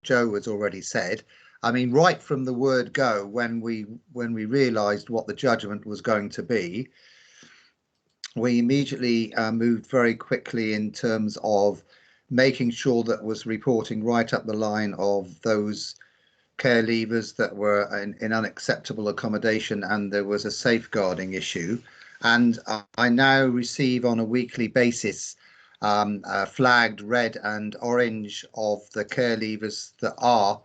Joe has already said. I mean, right from the word go, when we realised what the judgment was going to be, we immediately moved very quickly in terms of making sure that was reporting right up the line of those care leavers that were in unacceptable accommodation, and there was a safeguarding issue. And I now receive on a weekly basis flagged red and orange of the care leavers that are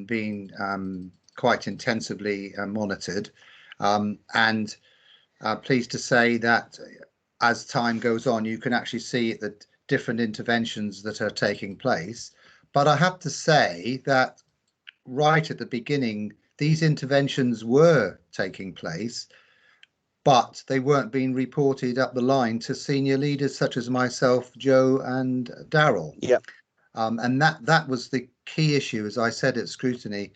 being quite intensively monitored. And pleased to say that as time goes on, you can actually see the different interventions that are taking place. But I have to say that right at the beginning, these interventions were taking place, but they weren't being reported up the line to senior leaders such as myself, Joe and Daryl. Yeah. And that was the key issue, as I said at Scrutiny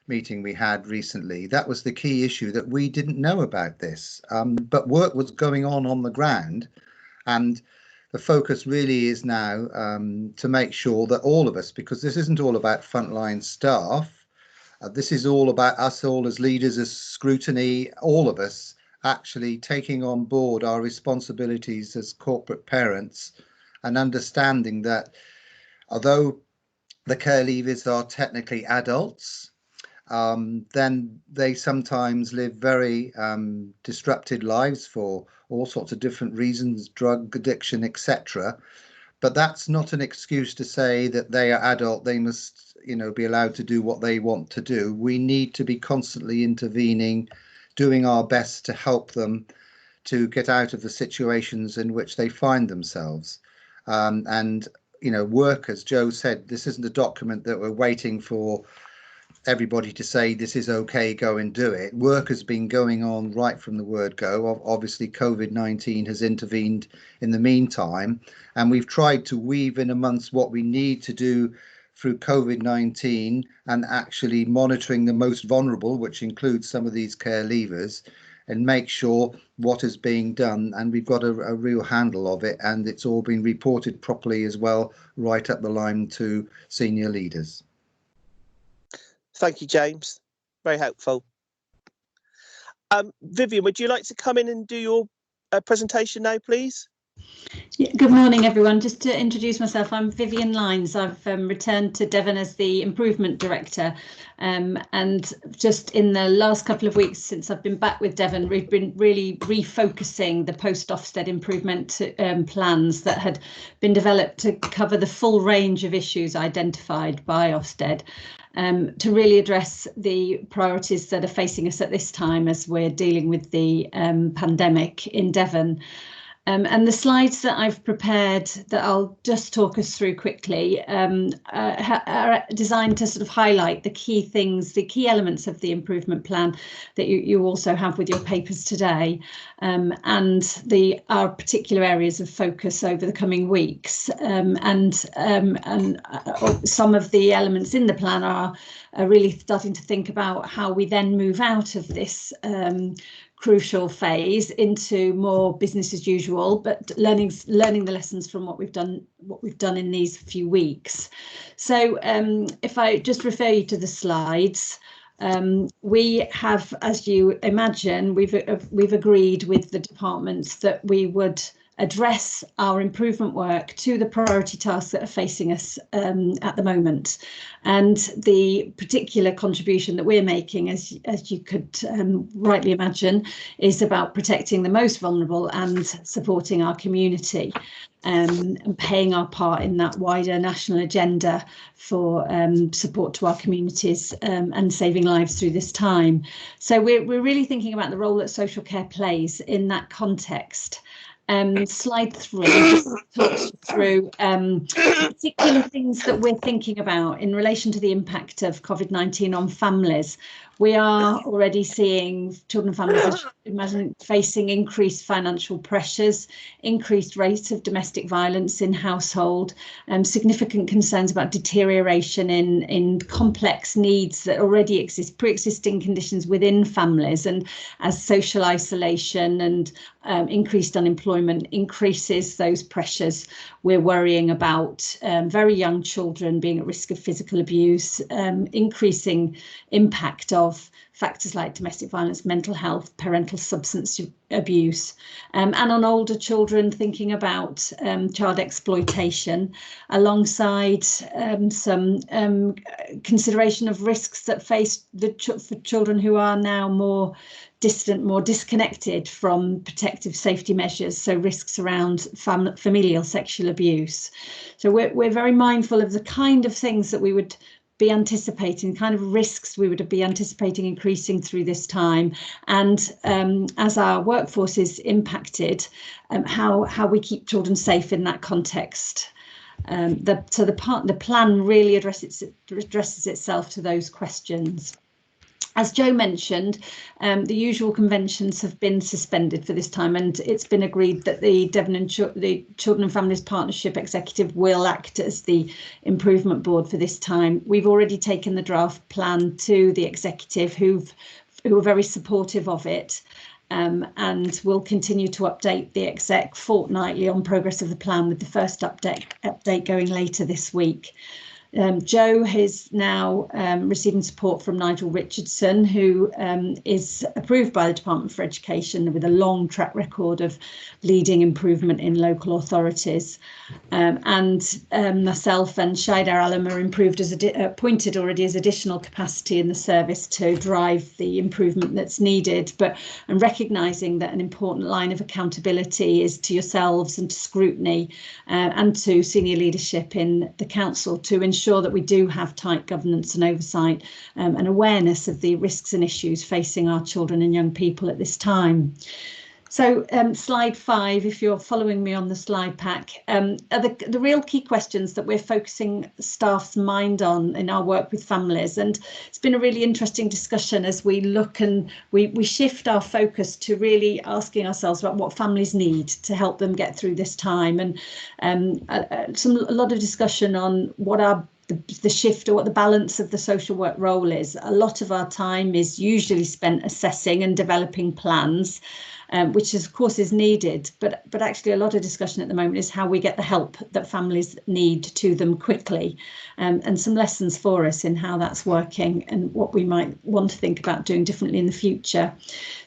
meeting we had recently. That was the key issue, that we didn't know about this, but work was going on the ground, and the focus really is now to make sure that all of us, because this isn't all about frontline staff, this is all about us all as leaders, as Scrutiny, all of us actually taking on board our responsibilities as corporate parents, and understanding that although the care leavers are technically adults, then they sometimes live very disrupted lives for all sorts of different reasons, drug addiction, etc. But that's not an excuse to say that they are adult, they must, be allowed to do what they want to do. We need to be constantly intervening, doing our best to help them to get out of the situations in which they find themselves. And work, as Joe said, this isn't a document that we're waiting for everybody to say this is okay, go and do it. Work has been going on right from the word go. Obviously, COVID-19 has intervened in the meantime, and we've tried to weave in amongst what we need to do through COVID-19 and actually monitoring the most vulnerable, which includes some of these care leavers, and make sure what is being done. And we've got a real handle of it, and it's all been reported properly as well, right up the line to senior leaders. Thank you, James. Very helpful. Vivian, would you like to come in and do your presentation now, please? Yeah, good morning, everyone. Just to introduce myself, I'm Vivian Lines. I've returned to Devon as the Improvement Director. And just in the last couple of weeks since I've been back with Devon, we've been really refocusing the post-Ofsted improvement plans that had been developed to cover the full range of issues identified by Ofsted. To really address the priorities that are facing us at this time as we're dealing with the pandemic in Devon. And the slides that I've prepared that I'll just talk us through quickly are designed to sort of highlight the key things, the key elements of the improvement plan that you also have with your papers today, and our particular areas of focus over the coming weeks. And some of the elements in the plan are really starting to think about how we then move out of this crucial phase into more business as usual, but learning the lessons from what we've done in these few weeks. So if I just refer you to the slides, we have, as you imagine, we've agreed with the departments that we would address our improvement work to the priority tasks that are facing us at the moment. And the particular contribution that we're making, as you could rightly imagine, is about protecting the most vulnerable and supporting our community, and playing our part in that wider national agenda for support to our communities and saving lives through this time. So we're really thinking about the role that social care plays in that context. Slide 3 just talks through particular things that we're thinking about in relation to the impact of COVID-19 on families. We are already seeing children and families, as you imagine, facing increased financial pressures, increased rates of domestic violence in household, significant concerns about deterioration in complex needs that already exist, pre-existing conditions within families, and as social isolation and increased unemployment increases those pressures, we're worrying about very young children being at risk of physical abuse, increasing impact of factors like domestic violence, mental health, parental substance abuse, and on older children, thinking about child exploitation, alongside some consideration of risks that face for children who are now more distant, more disconnected from protective safety measures, so risks around familial sexual abuse. So we're very mindful of the kind of things that we would be anticipating, kind of risks we would be anticipating increasing through this time, and as our workforce is impacted, how we keep children safe in that context. The plan really addresses itself to those questions. As Joe mentioned, the usual conventions have been suspended for this time, and it's been agreed that the Children and Families Partnership Executive will act as the improvement board for this time. We've already taken the draft plan to the executive, who are very supportive of it, and will continue to update the exec fortnightly on progress of the plan, with the first update going later this week. Joe is now receiving support from Nigel Richardson, who is approved by the Department for Education with a long track record of leading improvement in local authorities. And myself and Shaidar Alam are appointed already as additional capacity in the service to drive the improvement that's needed, and recognising that an important line of accountability is to yourselves and to Scrutiny and to senior leadership in the council to ensure that we do have tight governance and oversight and awareness of the risks and issues facing our children and young people at this time. So slide 5, if you're following me on the slide pack, are the real key questions that we're focusing staff's mind on in our work with families. And it's been a really interesting discussion as we look and we shift our focus to really asking ourselves about what families need to help them get through this time. And a lot of discussion on what the shift or what the balance of the social work role is. A lot of our time is usually spent assessing and developing plans, which of course is needed, but actually a lot of discussion at the moment is how we get the help that families need to them quickly, and some lessons for us in how that's working and what we might want to think about doing differently in the future.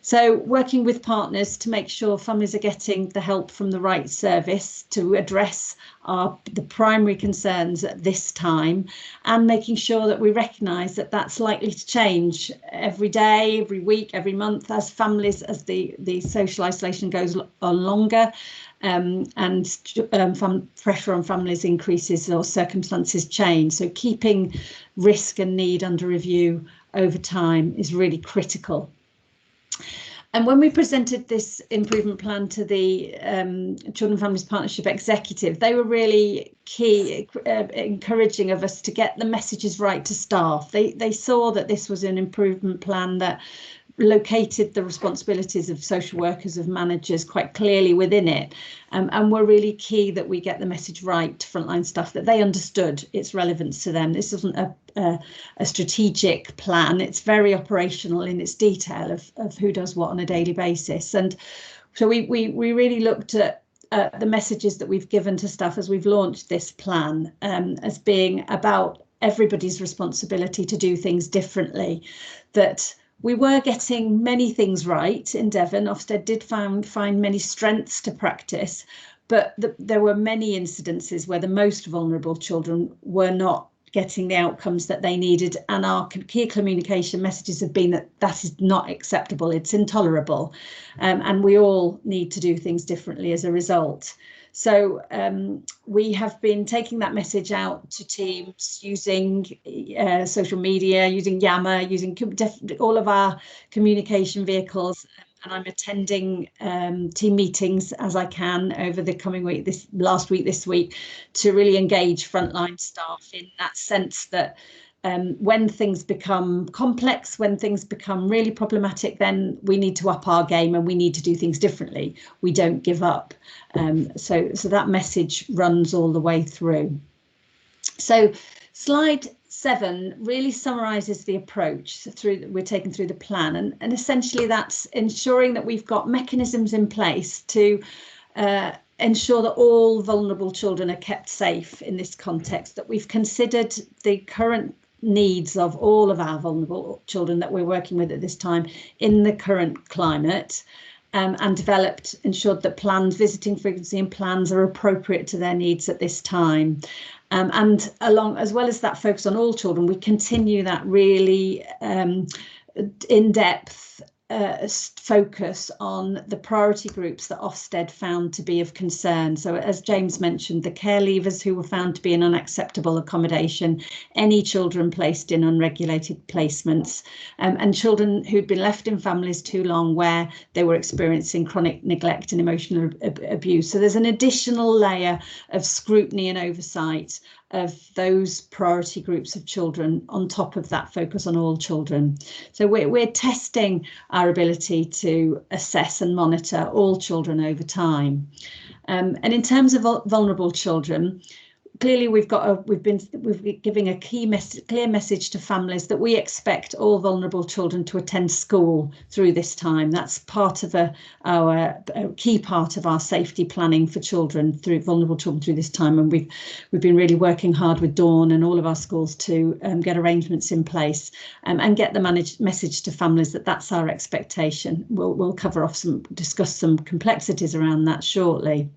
So working with partners to make sure families are getting the help from the right service to address the primary concerns at this time, and making sure that we recognise that that's likely to change every day, every week, every month as the social isolation goes on longer, and pressure on families increases or circumstances change. So keeping risk and need under review over time is really critical. And when we presented this improvement plan to the Children and Families Partnership Executive, they were really key, encouraging of us to get the messages right to staff. They saw that this was an improvement plan that located the responsibilities of social workers, of managers quite clearly within it, and were really key that we get the message right to frontline staff, that they understood its relevance to them. This isn't a strategic plan, it's very operational in its detail of who does what on a daily basis. And so we really looked at the messages that we've given to staff as we've launched this plan as being about everybody's responsibility to do things differently, that we were getting many things right in Devon. Ofsted did find many strengths to practice, but there were many incidences where the most vulnerable children were not getting the outcomes that they needed, and our key communication messages have been that is not acceptable, it's intolerable, and we all need to do things differently as a result. So we have been taking that message out to teams using social media, using Yammer, using all of our communication vehicles. And I'm attending team meetings as I can over the coming week, this week, to really engage frontline staff in that sense that when things become complex, when things become really problematic, then we need to up our game and we need to do things differently. We don't give up. So that message runs all the way through. So slide 7 really summarises the approach we're taking through the plan, and essentially that's ensuring that we've got mechanisms in place to ensure that all vulnerable children are kept safe in this context, that we've considered the current needs of all of our vulnerable children that we're working with at this time in the current climate, and ensured that visiting frequency and plans are appropriate to their needs at this time. And as well as that focus on all children, we continue that really in-depth focus on the priority groups that Ofsted found to be of concern. So as James mentioned, the care leavers who were found to be in unacceptable accommodation, any children placed in unregulated placements, and children who'd been left in families too long where they were experiencing chronic neglect and emotional abuse. So there's an additional layer of scrutiny and oversight of those priority groups of children on top of that focus on all children. So we're testing our ability to assess and monitor all children over time. And in terms of vulnerable children, clearly we've been giving a clear message to families that we expect all vulnerable children to attend school through this time. That's part of a key part of our safety planning for vulnerable children through this time, and we've been really working hard with Dawn and all of our schools to get arrangements in place and get the message to families that that's our expectation. We'll discuss some complexities around that shortly.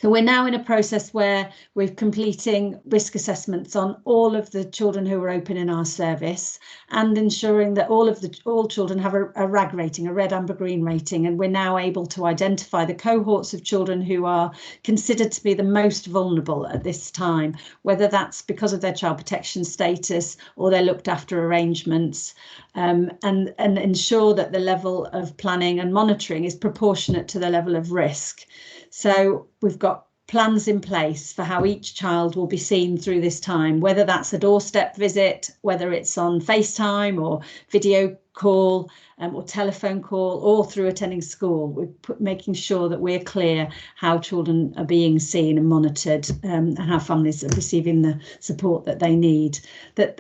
So we're now in a process where we're completing risk assessments on all of the children who are open in our service, and ensuring that all children have a RAG rating, a red, amber, green rating, and we're now able to identify the cohorts of children who are considered to be the most vulnerable at this time, whether that's because of their child protection status or their looked after arrangements, and ensure that the level of planning and monitoring is proportionate to the level of risk. So we've got plans in place for how each child will be seen through this time, whether that's a doorstep visit, whether it's on FaceTime or video call or telephone call, or through attending school. We're making sure that we're clear how children are being seen and monitored, and how families are receiving the support that they need.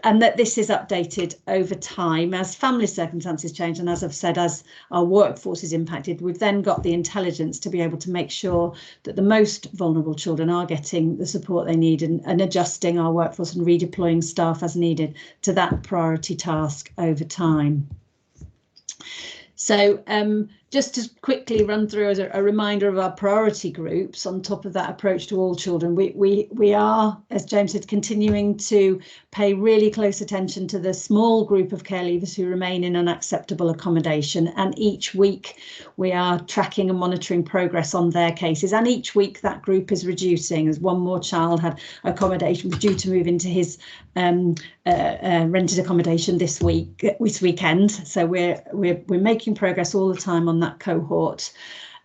And that this is updated over time as family circumstances change, and as I've said, as our workforce is impacted, we've then got the intelligence to be able to make sure that the most vulnerable children are getting the support they need, and adjusting our workforce and redeploying staff as needed to that priority task over time. So just to quickly run through as a reminder of our priority groups on top of that approach to all children, we are, as James said, continuing to pay really close attention to the small group of care leavers who remain in unacceptable accommodation, and each week we are tracking and monitoring progress on their cases, and each week that group is reducing as one more child had accommodation, was due to move into his rented accommodation this weekend. So we're making progress all the time on that cohort.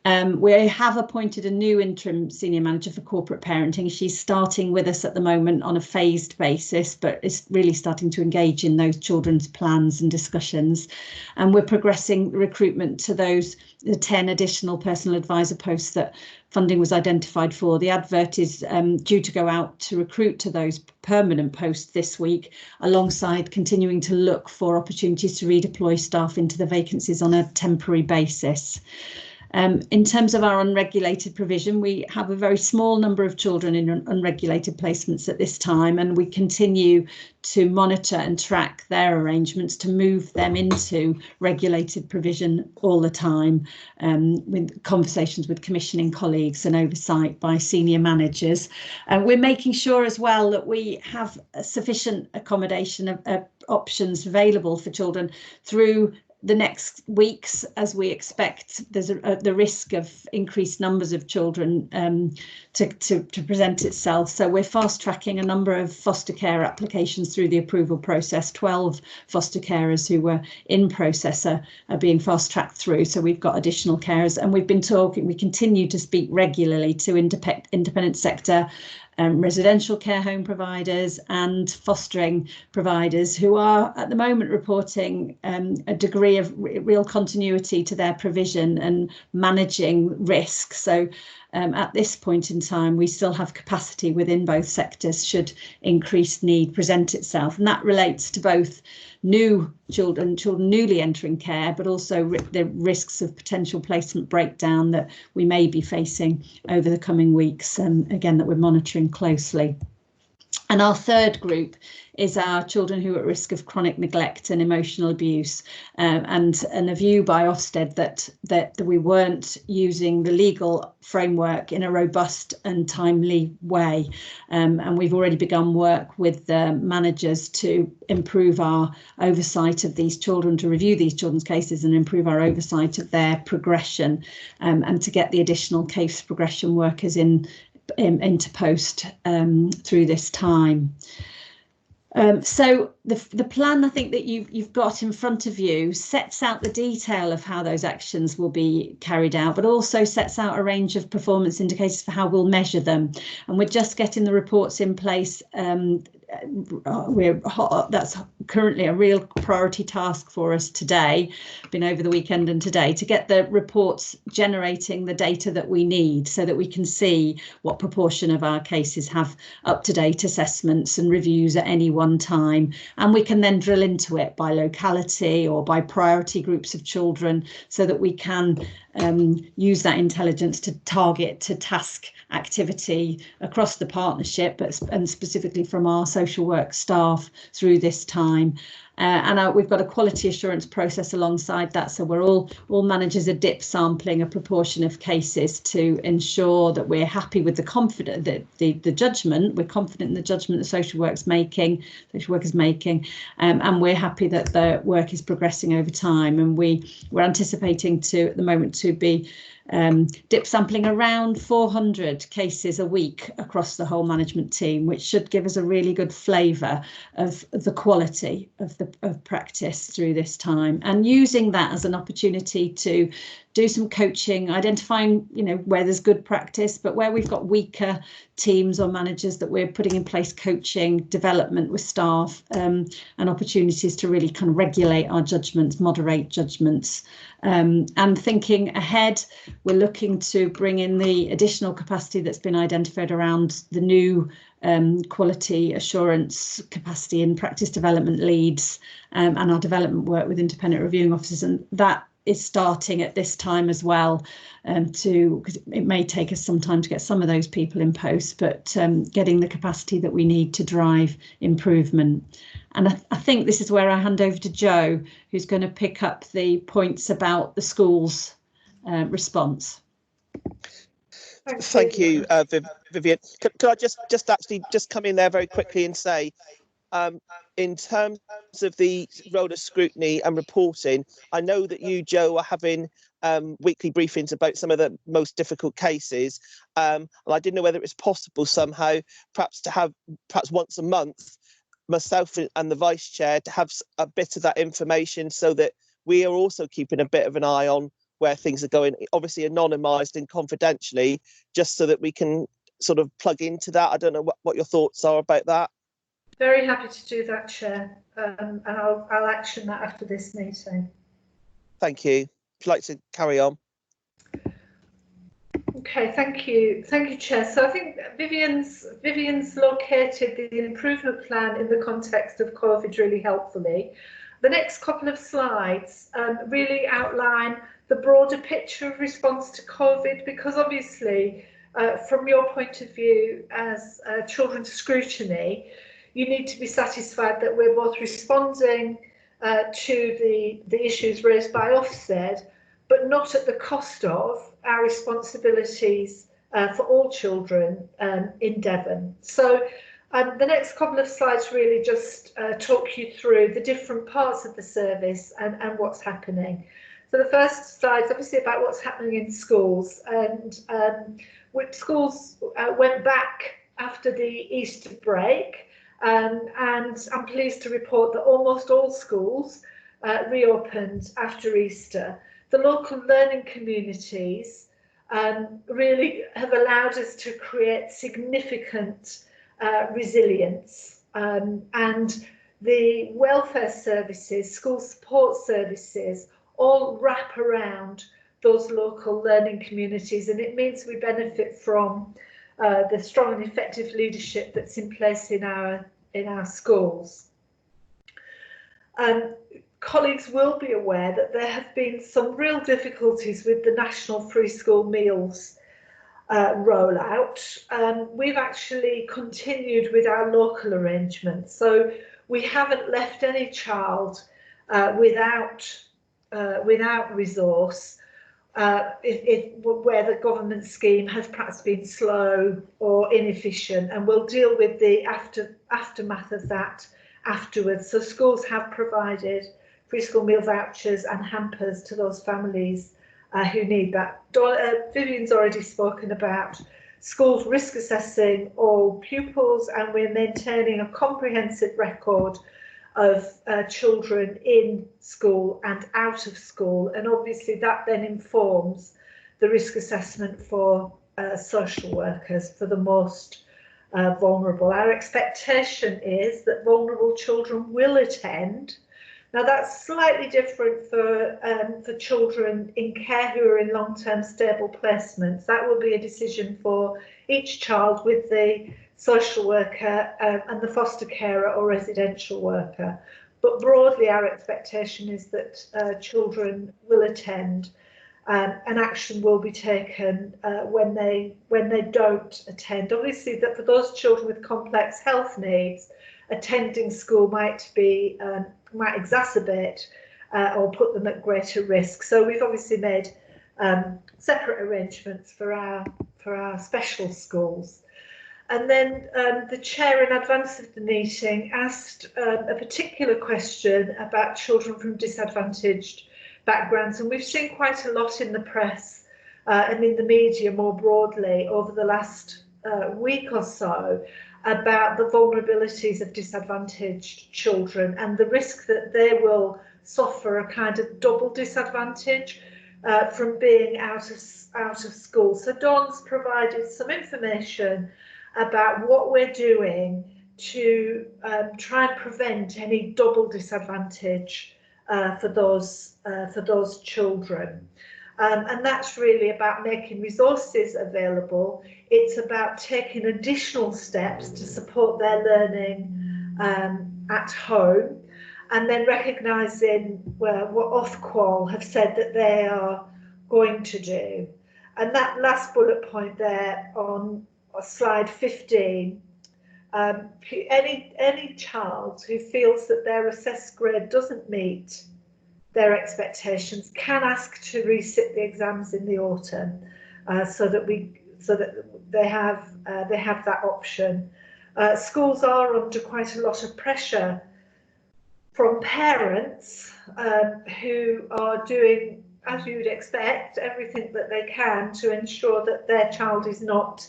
We have appointed a new interim senior manager for corporate parenting. She's starting with us at the moment on a phased basis, but is really starting to engage in those children's plans and discussions. And we're progressing recruitment to the 10 additional personal advisor posts that funding was identified for. The advert is due to go out to recruit to those permanent posts this week, alongside continuing to look for opportunities to redeploy staff into the vacancies on a temporary basis. In terms of our unregulated provision, we have a very small number of children in unregulated placements at this time, and we continue to monitor and track their arrangements to move them into regulated provision all the time, with conversations with commissioning colleagues and oversight by senior managers. We're making sure as well that we have sufficient accommodation options available for children through the next weeks, as we expect there's the risk of increased numbers of children to present itself. So we're fast tracking a number of foster care applications through the approval process. 12 foster carers who were in process are being fast tracked through. So we've got additional carers, and we continue to speak regularly to independent sector residential care home providers and fostering providers, who are at the moment reporting a degree of real continuity to their provision and managing risk. So at this point in time, we still have capacity within both sectors should increased need present itself. And that relates to both new children newly entering care, but also the risks of potential placement breakdown that we may be facing over the coming weeks, and again, that we're monitoring closely. And our third group is our children who are at risk of chronic neglect and emotional abuse, and a view by Ofsted that we weren't using the legal framework in a robust and timely way. And we've already begun work with the managers to improve our oversight of these children, to review these children's cases and improve our oversight of their progression, and to get the additional case progression workers into post through this time. So the plan, I think, that you've got in front of you sets out the detail of how those actions will be carried out, but also sets out a range of performance indicators for how we'll measure them. And we're just getting the reports in place. That's currently a real priority task for us today, been over the weekend and today, to get the reports generating the data that we need so that we can see what proportion of our cases have up-to-date assessments and reviews at any one time. And we can then drill into it by locality or by priority groups of children so that we can use that intelligence to target, to task activity across the partnership, and specifically from our social work staff through this time. And we've got a quality assurance process alongside that, so we're all managers are dip sampling a proportion of cases to ensure that we're happy with the judgment. We're confident in the judgment the social work is making, and we're happy that the work is progressing over time. And we're anticipating at the moment to be dip sampling around 400 cases a week across the whole management team, which should give us a really good flavour of the quality of practice through this time, and using that as an opportunity to do some coaching, identifying where there's good practice, but where we've got weaker teams or managers, that we're putting in place coaching, development with staff, and opportunities to really kind of regulate our judgments, moderate judgments. And thinking ahead, we're looking to bring in the additional capacity that's been identified around the new quality assurance capacity and practice development leads, and our development work with independent reviewing officers, and that is starting at this time as well, because it may take us some time to get some of those people in post, but getting the capacity that we need to drive improvement. And I think this is where I hand over to Joe, who's going to pick up the points about the schools response. Thank you, Vivian. Could I just actually come in there very quickly and say, in terms of the role of scrutiny and reporting, I know that you, Joe, are having weekly briefings about some of the most difficult cases, and I didn't know whether it was possible somehow perhaps once a month, myself and the vice chair, to have a bit of that information so that we are also keeping a bit of an eye on where things are going, obviously anonymised and confidentially, just so that we can sort of plug into that. I don't know what your thoughts are about that. Very happy to do that, Chair, and I'll action that after this meeting. Thank you. Would you like to carry on? Okay, thank you, Chair. So I think Vivian's located the improvement plan in the context of COVID really helpfully. The next couple of slides really outline the broader picture of response to COVID, because obviously, from your point of view as children's scrutiny, you need to be satisfied that we're both responding to the issues raised by Ofsted, but not at the cost of our responsibilities for all children in Devon. So the next couple of slides really just talk you through the different parts of the service and what's happening. So the first slide is obviously about what's happening in schools, and schools went back after the Easter break, and I'm pleased to report that almost all schools reopened after Easter. The local learning communities really have allowed us to create significant resilience, and the welfare services, school support services, all wrap around those local learning communities, and it means we benefit from the strong and effective leadership that's in place in our schools. Colleagues will be aware that there have been some real difficulties with the national free school meals rollout. We've actually continued with our local arrangements, so we haven't left any child without resource where the government scheme has perhaps been slow or inefficient, and we'll deal with the aftermath of that afterwards. So schools have provided free school meal vouchers and hampers to those families who need that. Vivian's already spoken about schools risk assessing all pupils, and we're maintaining a comprehensive record of children in school and out of school, and obviously that then informs the risk assessment for social workers for the most vulnerable. Our expectation is that vulnerable children will attend. Now that's slightly different for children in care who are in long-term stable placements. That will be a decision for each child with the social worker and the foster carer or residential worker. But broadly, our expectation is that children will attend, and action will be taken when they don't attend. Obviously, that for those children with complex health needs, attending school might exacerbate or put them at greater risk. So we've obviously made separate arrangements for our special schools. And then the chair in advance of the meeting asked a particular question about children from disadvantaged backgrounds, and we've seen quite a lot in the press and in the media more broadly over the last week or so about the vulnerabilities of disadvantaged children and the risk that they will suffer a kind of double disadvantage from being out of school. So Dawn's provided some information about what we're doing to try and prevent any double disadvantage for those children. And that's really about making resources available. It's about taking additional steps to support their learning at home, and then recognising what Ofqual have said that they are going to do. And that last bullet point there on slide 15, any child who feels that their assessed grade doesn't meet their expectations can ask to resit the exams in the autumn, so that they have that option. Schools are under quite a lot of pressure from parents who are doing, as you would expect, everything that they can to ensure that their child is not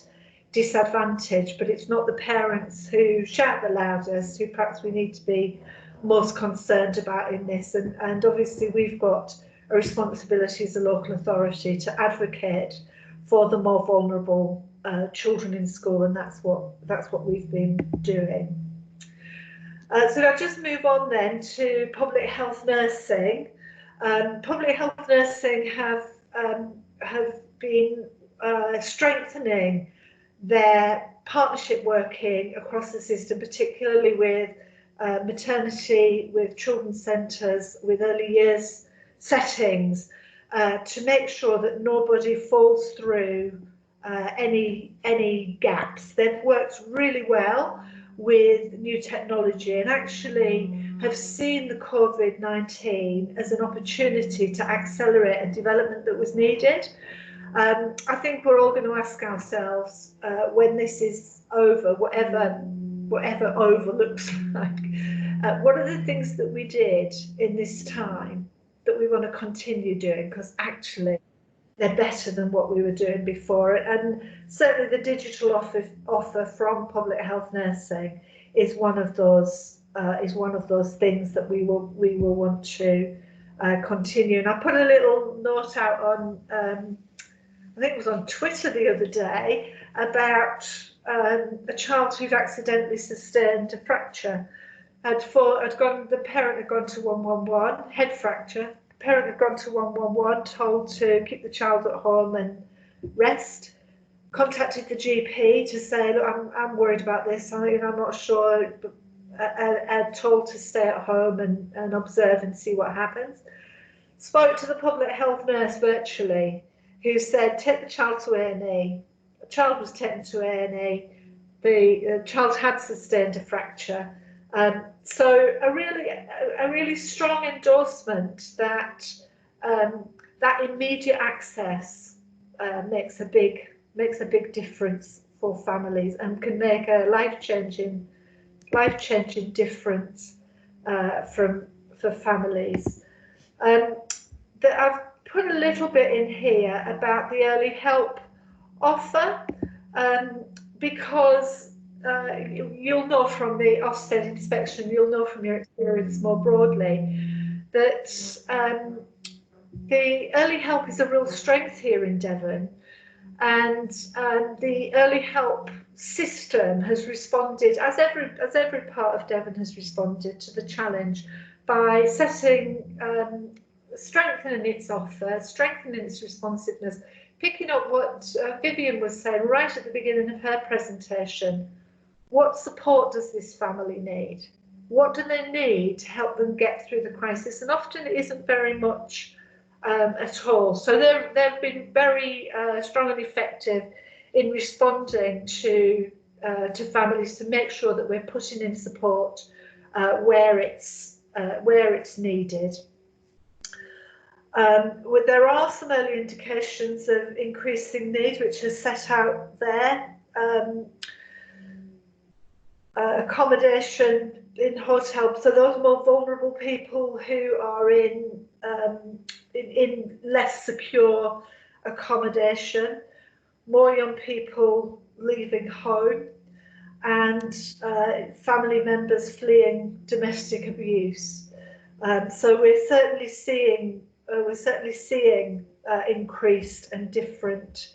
disadvantaged, but it's not the parents who shout the loudest who perhaps we need to be most concerned about in this, and obviously we've got a responsibility as a local authority to advocate for the more vulnerable children in school, and that's what we've been doing. So I'll just move on then to public health nursing. Public health nursing have been strengthening their partnership working across the system, particularly with maternity, with children's centres, with early years settings, to make sure that nobody falls through any gaps. They've worked really well with new technology and actually have seen the COVID-19 as an opportunity to accelerate a development that was needed. I think we're all going to ask ourselves when this is over, whatever over looks like, what are the things that we did in this time that we want to continue doing, because actually they're better than what we were doing before. And certainly the digital offer from public health nursing is one of those things that we will want to continue. And I put a little note out I think it was on Twitter the other day, about a child who'd accidentally sustained a fracture. The parent had gone to 111, head fracture. The parent had gone to 111, told to keep the child at home and rest. Contacted the GP to say, look, I'm worried about this. I'm not sure. Told to stay at home and observe and see what happens. Spoke to the public health nurse virtually, who said, take the child to A&E. The child was taken to A&E. The child had sustained a fracture. So a really strong endorsement that that immediate access makes a big difference for families and can make a life-changing difference for families. I've put a little bit in here about the early help offer, because you'll know from the Ofsted inspection, you'll know from your experience more broadly, that the early help is a real strength here in Devon, and the early help system has responded, as every part of Devon has responded to the challenge, by strengthening its offer, strengthening its responsiveness, picking up what Vivian was saying right at the beginning of her presentation. What support does this family need? What do they need to help them get through the crisis? And often it isn't very much at all. So they've been very strong and effective in responding to families to make sure that we're putting in support where it's needed. There are some early indications of increasing need, which are set out there. Accommodation in hotels, so those more vulnerable people who are in less secure accommodation, more young people leaving home, and family members fleeing domestic abuse. So we're certainly seeing increased and different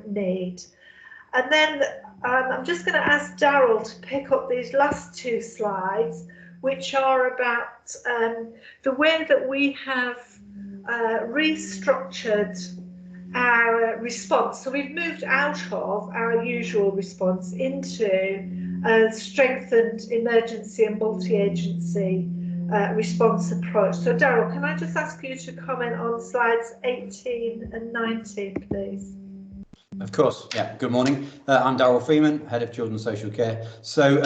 need. And then I'm just going to ask Daryl to pick up these last two slides, which are about the way that we have restructured our response. So we've moved out of our usual response into a strengthened emergency and multi-agency response approach. So Daryl, can I just ask you to comment on slides 18 and 19, please? Of course, yeah. Good morning. I'm Daryl Freeman, Head of Children's Social Care. So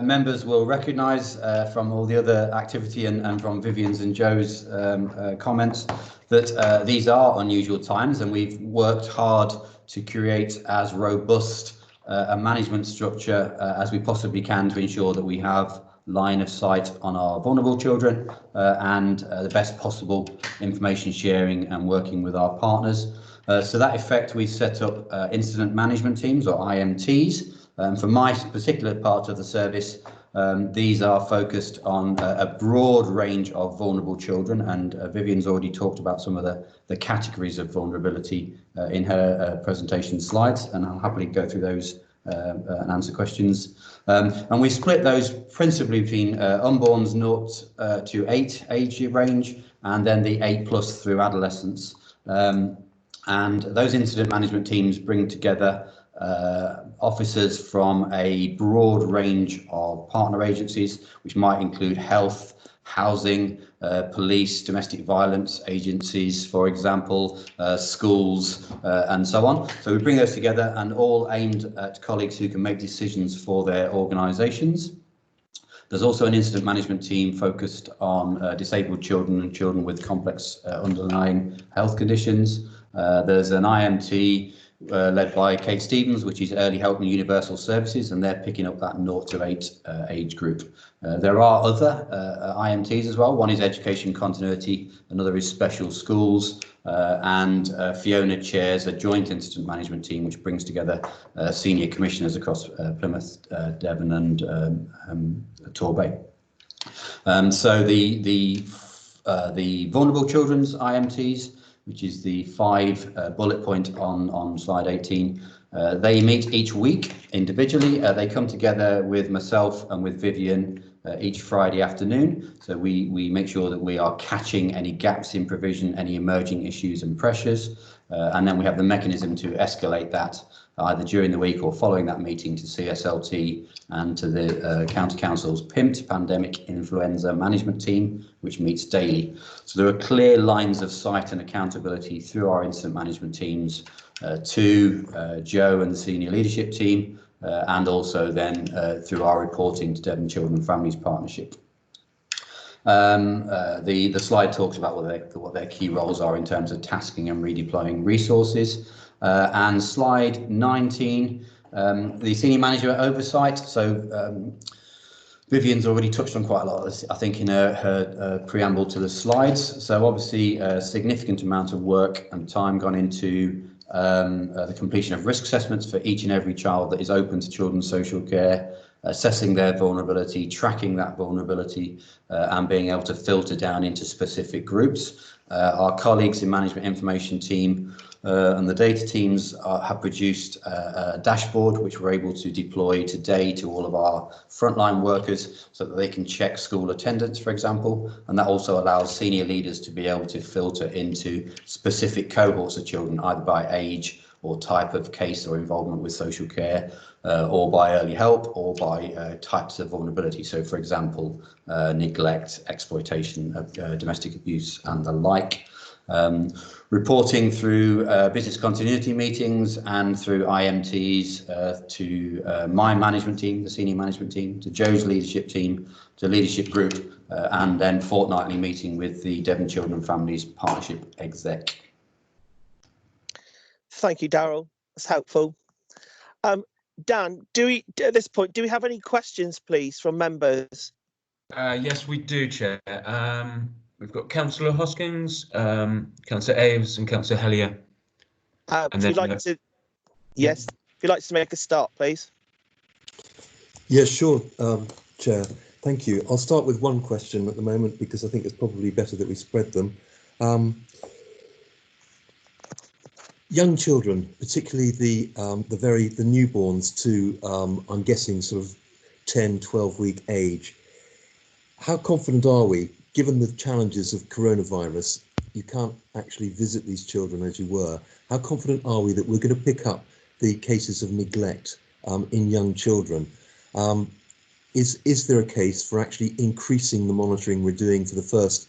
members will recognise from all the other activity and from Vivian's and Joe's comments that these are unusual times, and we've worked hard to create as robust a management structure as we possibly can to ensure that we have line of sight on our vulnerable children and the best possible information sharing and working with our partners. So that effect, we set up incident management teams, or IMTs. For my particular part of the service, these are focused on a broad range of vulnerable children, and Vivian's already talked about some of the categories of vulnerability in her presentation slides, and I'll happily go through those and answer questions. And we split those principally between unborns 0 to 8 age range, and then the 8+ through adolescence. And those incident management teams bring together officers from a broad range of partner agencies, which might include health, housing, police, domestic violence agencies, for example, schools, and so on. So we bring those together, and all aimed at colleagues who can make decisions for their organisations. There's also an incident management team focused on disabled children and children with complex underlying health conditions. There's an IMT led by Kate Stevens, which is Early Help and Universal Services, and they're picking up that 0 to 8 age group. There are other IMTs as well. One is Education Continuity, another is Special Schools, and Fiona chairs a joint incident management team which brings together senior commissioners across Plymouth, Devon and Torbay. So the vulnerable children's IMTs which is the 5 bullet point on slide 18. They meet each week individually. They come together with myself and with Vivian each Friday afternoon. So we make sure that we are catching any gaps in provision, any emerging issues and pressures. And then we have the mechanism to escalate that either during the week or following that meeting to CSLT and to the County Council's PIMT, Pandemic Influenza Management Team, which meets daily. So there are clear lines of sight and accountability through our incident management teams to Joe and the senior leadership team, and also then through our reporting to Devon Children and Families Partnership. The slide talks about what their key roles are in terms of tasking and redeploying resources. And slide 19, the senior manager oversight. So Vivian's already touched on quite a lot of this, I think, in her preamble to the slides. So obviously a significant amount of work and time gone into the completion of risk assessments for each and every child that is open to children's social care, assessing their vulnerability, tracking that vulnerability, and being able to filter down into specific groups. Our colleagues in management information team and the data teams have produced a dashboard which we're able to deploy today to all of our frontline workers so that they can check school attendance, for example, and that also allows senior leaders to be able to filter into specific cohorts of children, either by age or type of case or involvement with social care, or by early help, or by types of vulnerability. So, for example, neglect, exploitation, domestic abuse and the like. Reporting through business continuity meetings and through IMTs to my management team, the senior management team, to Joe's leadership team, to leadership group, and then fortnightly meeting with the Devon Children and Families Partnership exec. Thank you, Daryl. That's helpful. Dan, at this point, do we have any questions, please, from members? Yes, we do, Chair. We've got Councillor Hoskins, Councillor Aves, and Councillor Hellier. If you'd like to, yes, if you'd like to make a start, please. Yeah, sure, Chair. Thank you. I'll start with one question at the moment because I think it's probably better that we spread them. Young children, particularly the newborns to, I'm guessing, sort of 10, 12-week age. How confident are we, given the challenges of coronavirus, you can't actually visit these children as you were, how confident are we that we're going to pick up the cases of neglect in young children? Is there a case for actually increasing the monitoring we're doing for the first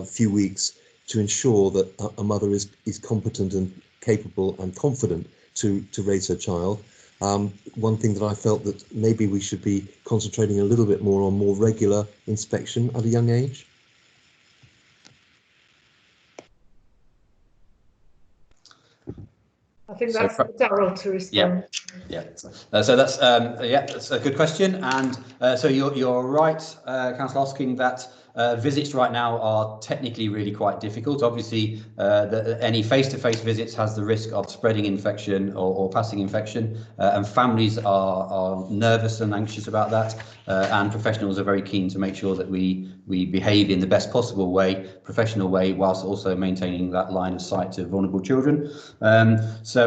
few weeks to ensure that a mother is competent and capable and confident to raise her child? One thing that I felt that maybe we should be concentrating a little bit more on more regular inspection at a young age. I think that's for Daryl to respond. Yeah. So that's that's a good question, and so you're right, Councillor Hosking, that visits right now are technically really quite difficult. Obviously, any face-to-face visits has the risk of spreading infection or passing infection, and families are nervous and anxious about that, and professionals are very keen to make sure that we behave in the best possible way, professional way, whilst also maintaining that line of sight to vulnerable children. So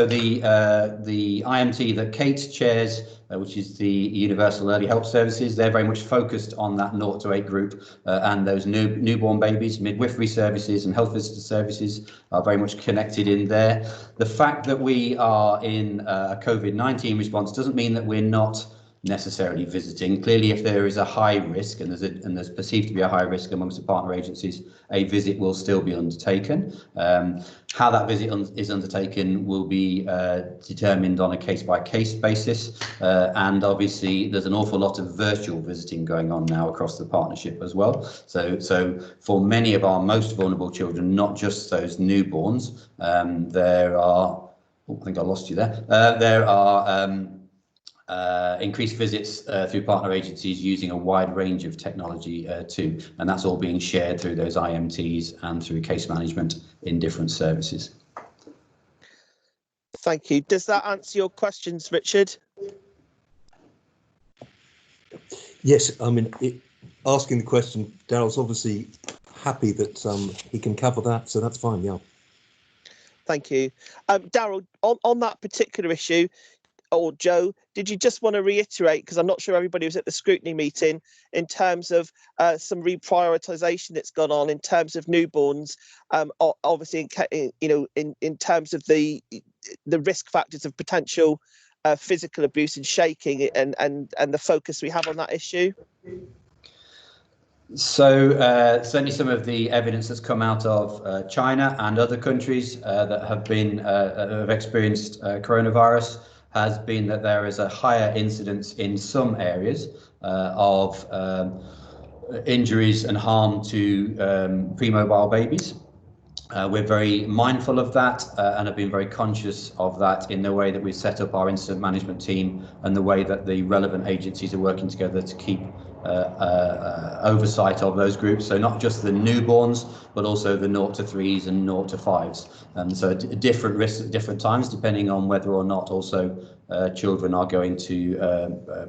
the IMT that Kate chairs, which is the Universal Early Help Services, they're very much focused on that 0 to 8 group, and those newborn babies. Midwifery services and health visitor services are very much connected in there. The fact that we are in a COVID-19 response doesn't mean that we're not necessarily visiting. Clearly, if there is a high risk and there's perceived to be a high risk amongst the partner agencies, a visit will still be undertaken. How that visit is undertaken will be determined on a case-by-case basis, and obviously there's an awful lot of virtual visiting going on now across the partnership as well. So for many of our most vulnerable children, not just those newborns, there are, I think I lost you there. There are increased visits through partner agencies using a wide range of technology too, and that's all being shared through those IMTs and through case management in different services. Thank you. Does that answer your questions, Richard? Yes, I mean, asking the question, Daryl's obviously happy that he can cover that, so that's fine. Yeah. Thank you. Daryl, on that particular issue, or Joe, did you just want to reiterate, because I'm not sure everybody was at the scrutiny meeting, in terms of some reprioritisation that's gone on in terms of newborns, obviously, in terms of the risk factors of potential physical abuse and shaking, and the focus we have on that issue? So certainly some of the evidence that's come out of China and other countries that have experienced coronavirus has been that there is a higher incidence in some areas of injuries and harm to premobile babies. We're very mindful of that and have been very conscious of that in the way that we set up our incident management team and the way that the relevant agencies are working together to keep oversight of those groups. So not just the newborns, but also the 0 to 3s and 0 to 5s. So different risks at different times, depending on whether or not also children are going to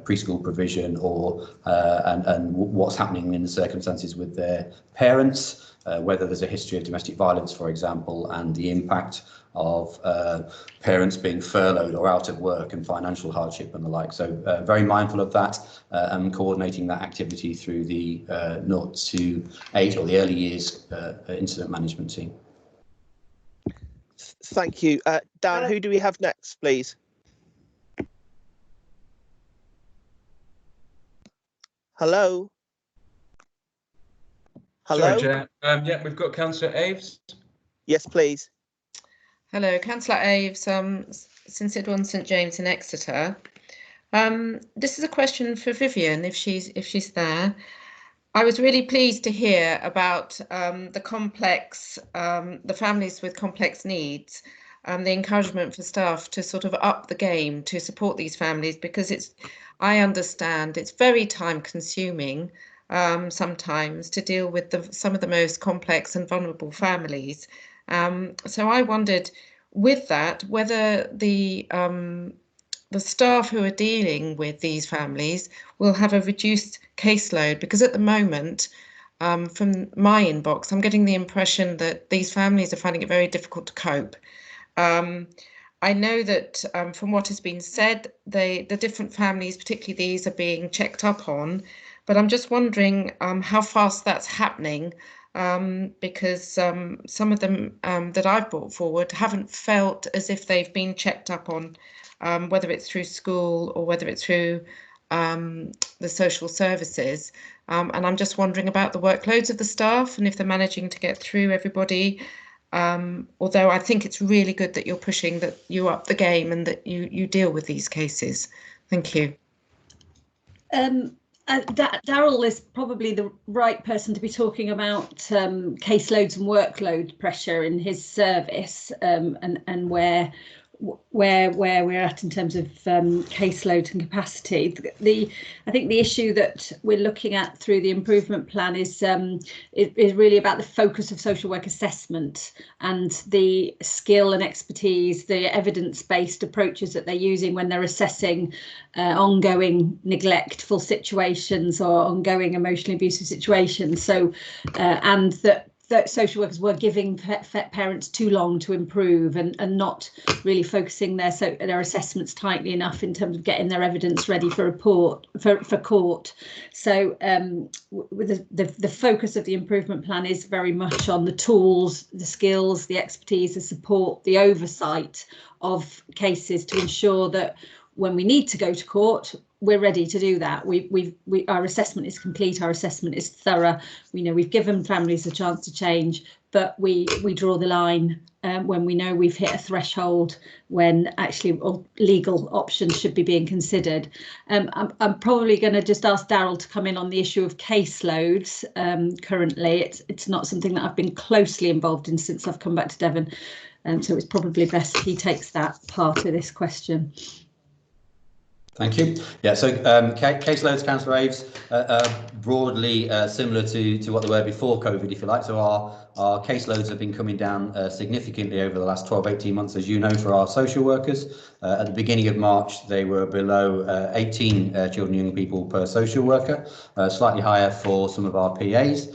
preschool provision or and what's happening in the circumstances with their parents. Whether there's a history of domestic violence, for example, and the impact of parents being furloughed or out of work and financial hardship and the like. So very mindful of that and coordinating that activity through the 0 to 8 or the early years incident management team. Thank you. Dan, who do we have next, please? Hello? Hello? Sorry, Chair. Yeah, we've got Councillor Aves. Yes, please. Hello, Councillor Aves, St Sidwell St James in Exeter. This is a question for Vivian, if she's there. I was really pleased to hear about the families with complex needs, the encouragement for staff to sort of up the game to support these families, because I understand it's very time consuming sometimes to deal with some of the most complex and vulnerable families. So I wondered, with that, whether the staff who are dealing with these families will have a reduced caseload, because at the moment, from my inbox, I'm getting the impression that these families are finding it very difficult to cope. I know that from what has been said, the different families, particularly these, are being checked up on, but I'm just wondering how fast that's happening, because some of them that I've brought forward haven't felt as if they've been checked up on, whether it's through school or whether it's through the social services. And I'm just wondering about the workloads of the staff and if they're managing to get through everybody. Although I think it's really good that you're pushing that you up the game and that you deal with these cases. Thank you. Daryl is probably the right person to be talking about caseloads and workload pressure in his service, and where we're at in terms of caseload and capacity. I think the issue that we're looking at through the improvement plan is really about the focus of social work assessment and the skill and expertise, the evidence-based approaches that they're using when they're assessing ongoing neglectful situations or ongoing emotionally abusive situations. So and that social workers were giving parents too long to improve and not really focusing their assessments tightly enough in terms of getting their evidence ready for court. So with the focus of the improvement plan is very much on the tools, the skills, the expertise, the support, the oversight of cases to ensure that when we need to go to court, we're ready to do that. Our assessment is complete. Our assessment is thorough. We've given families a chance to change, but we draw the line when we know we've hit a threshold when actually legal options should be being considered. I'm probably going to just ask Daryl to come in on the issue of caseloads. Currently, it's not something that I've been closely involved in since I've come back to Devon, so it's probably best he takes that part of this question. Thank you. Yeah, so caseloads, Councillor Aves, broadly similar to what they were before COVID, if you like. So our caseloads have been coming down significantly over the last 12, 18 months, as you know, for our social workers. At the beginning of March, they were below 18 children and young people per social worker, slightly higher for some of our PAs.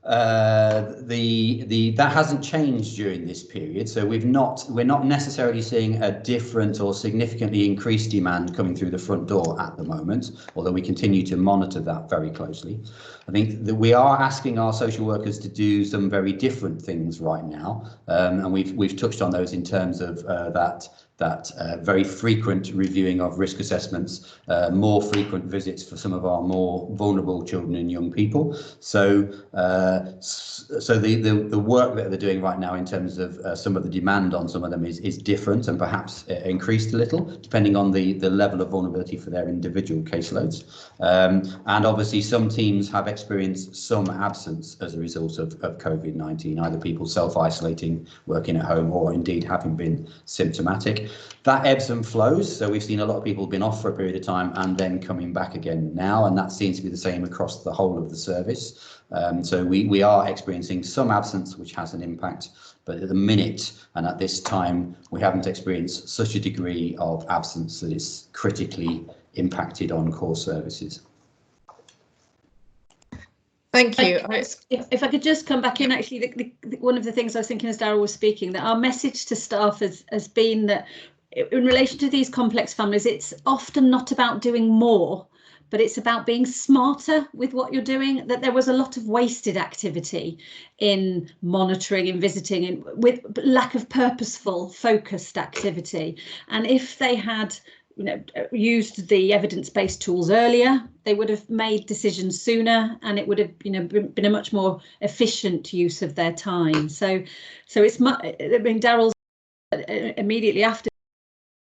that hasn't changed during this period. So we're not necessarily seeing a different or significantly increased demand coming through the front door at the moment, although we continue to monitor that very closely. I think that we are asking our social workers to do some very different things right now, and we've touched on those in terms of that very frequent reviewing of risk assessments, more frequent visits for some of our more vulnerable children and young people. So the work that they're doing right now in terms of some of the demand on some of them is different and perhaps increased a little, depending on the level of vulnerability for their individual caseloads. And obviously some teams have experienced some absence as a result of COVID-19, either people self-isolating, working at home, or indeed having been symptomatic. That ebbs and flows, so we've seen a lot of people been off for a period of time and then coming back again now, and that seems to be the same across the whole of the service. So we are experiencing some absence, which has an impact, but at the minute and at this time, we haven't experienced such a degree of absence that it's critically impacted on core services. Thank you. If I could just come back in, actually, one of the things I was thinking as Darryl was speaking, that our message to staff has been that in relation to these complex families, it's often not about doing more, but it's about being smarter with what you're doing, that there was a lot of wasted activity in monitoring and visiting and with lack of purposeful, focused activity. And if they had used the evidence-based tools earlier, they would have made decisions sooner, and it would have been a much more efficient use of their time. So it's Darryl's immediately after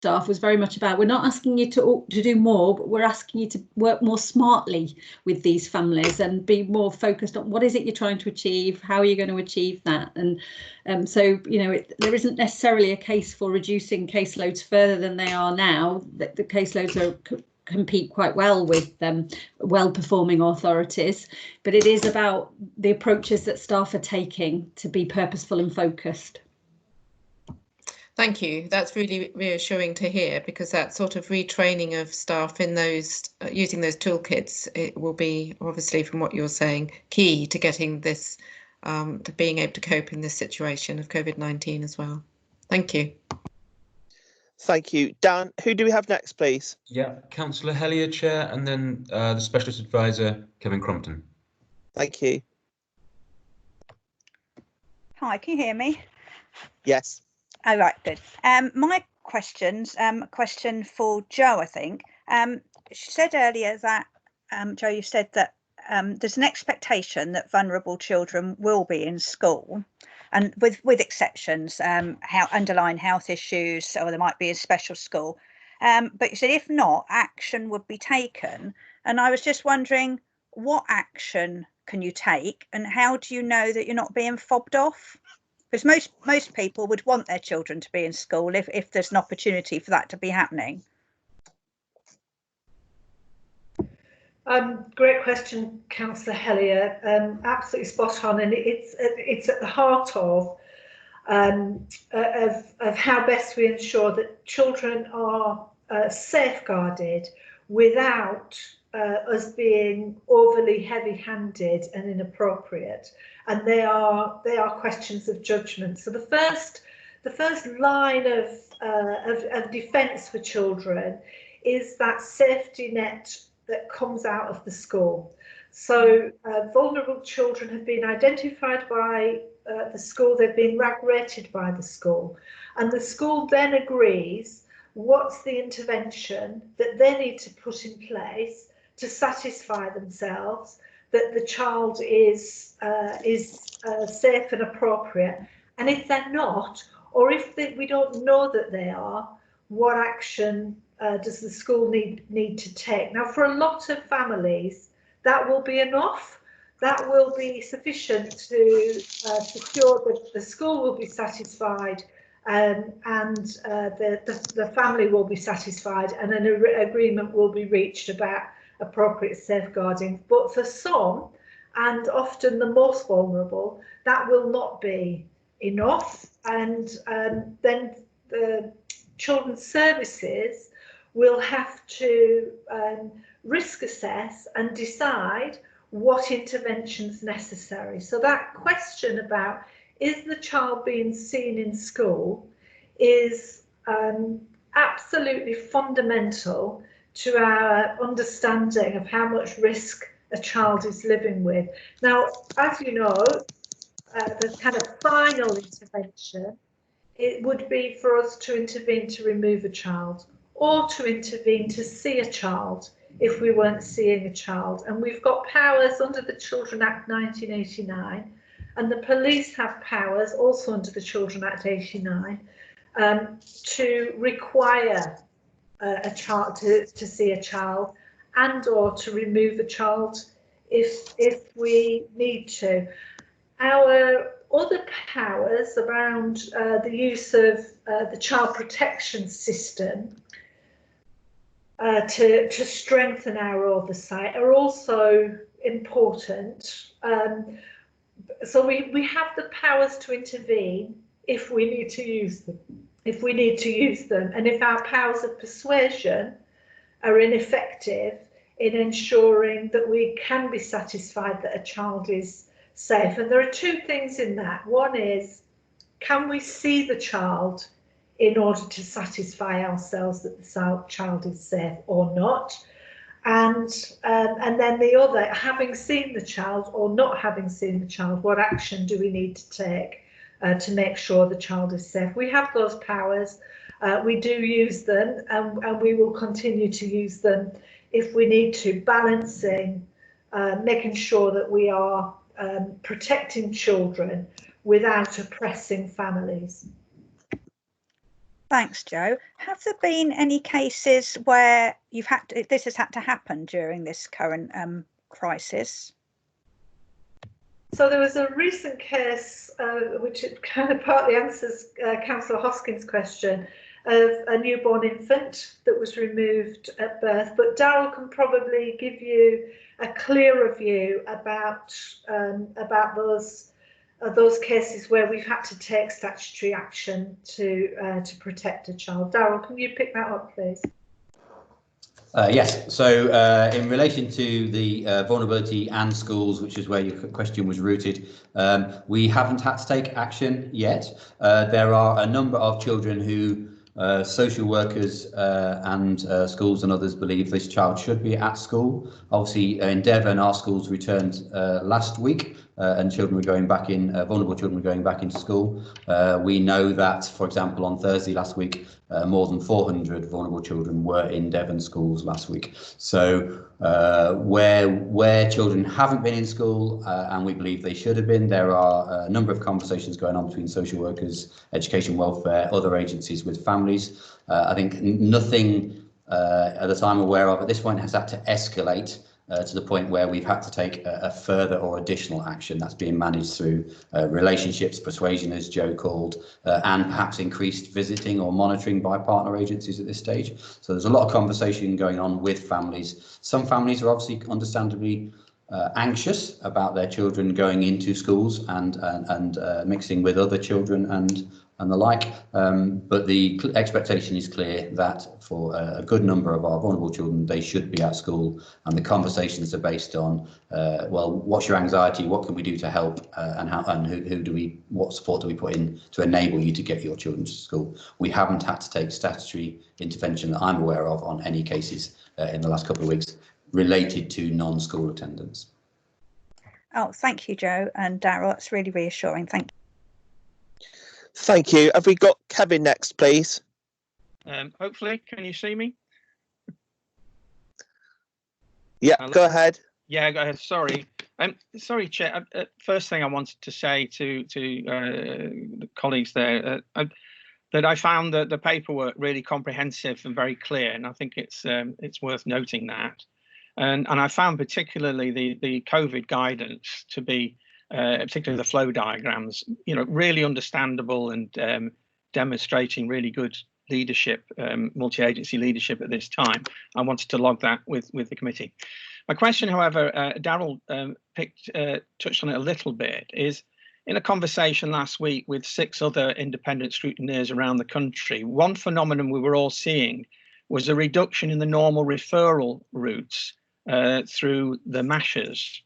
staff was very much about, we're not asking you to do more, but we're asking you to work more smartly with these families and be more focused on what is it you're trying to achieve, how are you going to achieve that. And so there isn't necessarily a case for reducing caseloads further than they are now. That the caseloads compete quite well with well-performing authorities, but it is about the approaches that staff are taking to be purposeful and focused. Thank you. That's really reassuring to hear, because that sort of retraining of staff in those using those toolkits, it will be, obviously, from what you're saying, key to getting this, to being able to cope in this situation of COVID-19 as well. Thank you. Thank you. Dan, who do we have next, please? Yeah, Councillor Hellier, Chair, and then the Specialist Advisor, Kevin Crompton. Thank you. Hi, can you hear me? Yes. Oh, right, good. My questions, question for Jo, I think. She said earlier that, Jo, you said that there's an expectation that vulnerable children will be in school, and with exceptions, how underlying health issues, or there might be a special school. But you said if not, action would be taken. And I was just wondering, what action can you take, and how do you know that you're not being fobbed off? Because most people would want their children to be in school if there's an opportunity for that to be happening. Great question, Councillor Hellier. Absolutely spot on, and it's at the heart of how best we ensure that children are safeguarded without us being overly heavy-handed and inappropriate. And they are questions of judgment. So the first line of defence for children is that safety net that comes out of the school. So vulnerable children have been identified by the school, they've been RAG rated by the school, and the school then agrees what's the intervention that they need to put in place to satisfy themselves that the child is safe and appropriate. And if they're not, or if we don't know that they are, what action does the school need to take? Now, for a lot of families, that will be enough. That will be sufficient to secure that the school will be satisfied, and the family will be satisfied, and an agreement will be reached about appropriate safeguarding. But for some, and often the most vulnerable, that will not be enough, and then the children's services will have to risk assess and decide what intervention's necessary. So that question about is the child being seen in school is absolutely fundamental to our understanding of how much risk a child is living with. Now, as you know, the kind of final intervention, it would be for us to intervene to remove a child, or to intervene to see a child if we weren't seeing a child. And we've got powers under the Children Act 1989, and the police have powers also under the Children Act 89 to require a child to see a child, and or to remove a child if we need to. Our other powers around the use of the child protection system to strengthen our oversight are also important. So we have the powers to intervene if we need to use them. And if our powers of persuasion are ineffective in ensuring that we can be satisfied that a child is safe. And there are two things in that. One is, can we see the child in order to satisfy ourselves that the child is safe or not? And then the other, having seen the child or not having seen the child, what action do we need to take to make sure the child is safe? We have those powers. We do use them, and we will continue to use them if we need to, balancing, making sure that we are protecting children without oppressing families. Thanks, Jo. Have there been any cases where this has had to happen during this current crisis? So there was a recent case, which kind of partly answers Councillor Hoskins' question, of a newborn infant that was removed at birth. But Darryl can probably give you a clearer view about those cases where we've had to take statutory action to protect a child. Darryl, can you pick that up, please? Yes, so in relation to the vulnerability and schools, which is where your question was rooted, we haven't had to take action yet. There are a number of children who social workers and schools and others believe this child should be at school. Obviously, in Devon, our schools returned last week, and children were going back in, vulnerable children were going back into school. We know that, for example, on Thursday last week, more than 400 vulnerable children were in Devon schools last week. So where children haven't been in school, and we believe they should have been, there are a number of conversations going on between social workers, education welfare, other agencies with families. I think nothing at the time I'm aware of at this point has had to escalate to the point where we've had to take a further or additional action. That's being managed through relationships, persuasion, as Jo called, and perhaps increased visiting or monitoring by partner agencies at this stage. So there's a lot of conversation going on with families. Some families are obviously understandably anxious about their children going into schools and mixing with other children and the like, but the expectation is clear that for a good number of our vulnerable children, they should be at school, and the conversations are based on, well, what's your anxiety, what can we do to help, and what support do we put in to enable you to get your children to school. We haven't had to take statutory intervention that I'm aware of on any cases in the last couple of weeks related to non-school attendance. Oh, thank you, Jo and Darryl. It's really reassuring. Thank you. Thank you. Have we got Kevin next, please? Hopefully, can you see me? Yeah, go ahead. Yeah, go ahead. Sorry. Sorry, Chair. First thing I wanted to say to the colleagues there that I found the paperwork really comprehensive and very clear, and I think it's worth noting that. And I found particularly the COVID guidance to be, particularly the flow diagrams, really understandable and demonstrating really good leadership, multi-agency leadership at this time. I wanted to log that with the committee. My question, however, Darryl touched on it a little bit, is in a conversation last week with 6 other independent scrutineers around the country, one phenomenon we were all seeing was a reduction in the normal referral routes through the MASHs.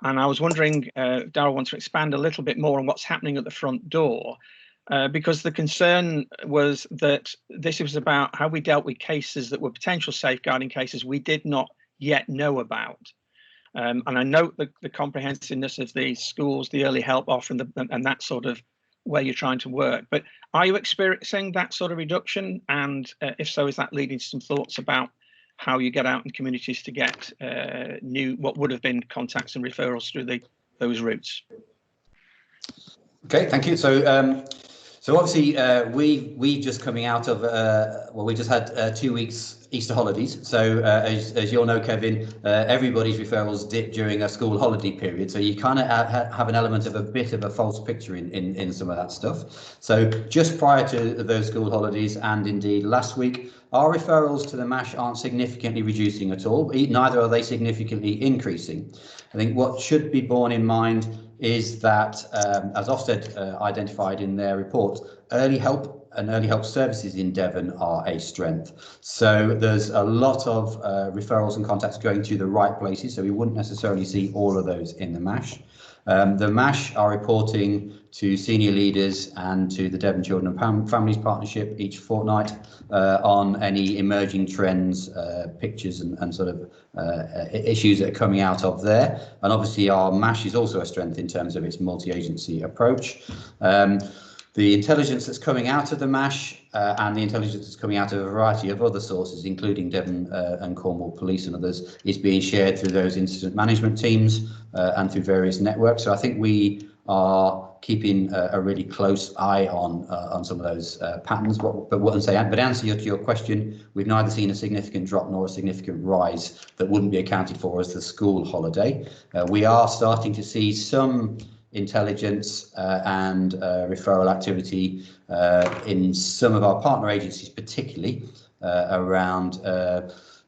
And I was wondering, Darryl wants to expand a little bit more on what's happening at the front door, because the concern was that this was about how we dealt with cases that were potential safeguarding cases we did not yet know about. And I note the comprehensiveness of the schools, the early help offer, and that sort of where you're trying to work. But are you experiencing that sort of reduction? And if so, is that leading to some thoughts about how you get out in communities to get what would have been contacts and referrals through those routes? Okay, thank you. So obviously we just coming out of well, we just had 2 weeks Easter holidays. So as you'll know, Kevin, everybody's referrals dip during a school holiday period. So you kind of have an element of a bit of a false picture in some of that stuff. So just prior to those school holidays, and indeed last week, our referrals to the MASH aren't significantly reducing at all. Neither are they significantly increasing. I think what should be borne in mind is that, as Ofsted identified in their report, early help and early help services in Devon are a strength. So there's a lot of referrals and contacts going to the right places, so we wouldn't necessarily see all of those in the MASH. The MASH are reporting to senior leaders and to the Devon Children and Families Partnership each fortnight on any emerging trends, pictures and sort of issues that are coming out of there. And obviously our MASH is also a strength in terms of its multi-agency approach. The intelligence that's coming out of the MASH and the intelligence that's coming out of a variety of other sources, including Devon and Cornwall Police and others, is being shared through those incident management teams and through various networks. So I think we are keeping a really close eye on some of those patterns. But answer to your question, we've neither seen a significant drop nor a significant rise that wouldn't be accounted for as the school holiday. We are starting to see some intelligence and referral activity in some of our partner agencies, particularly around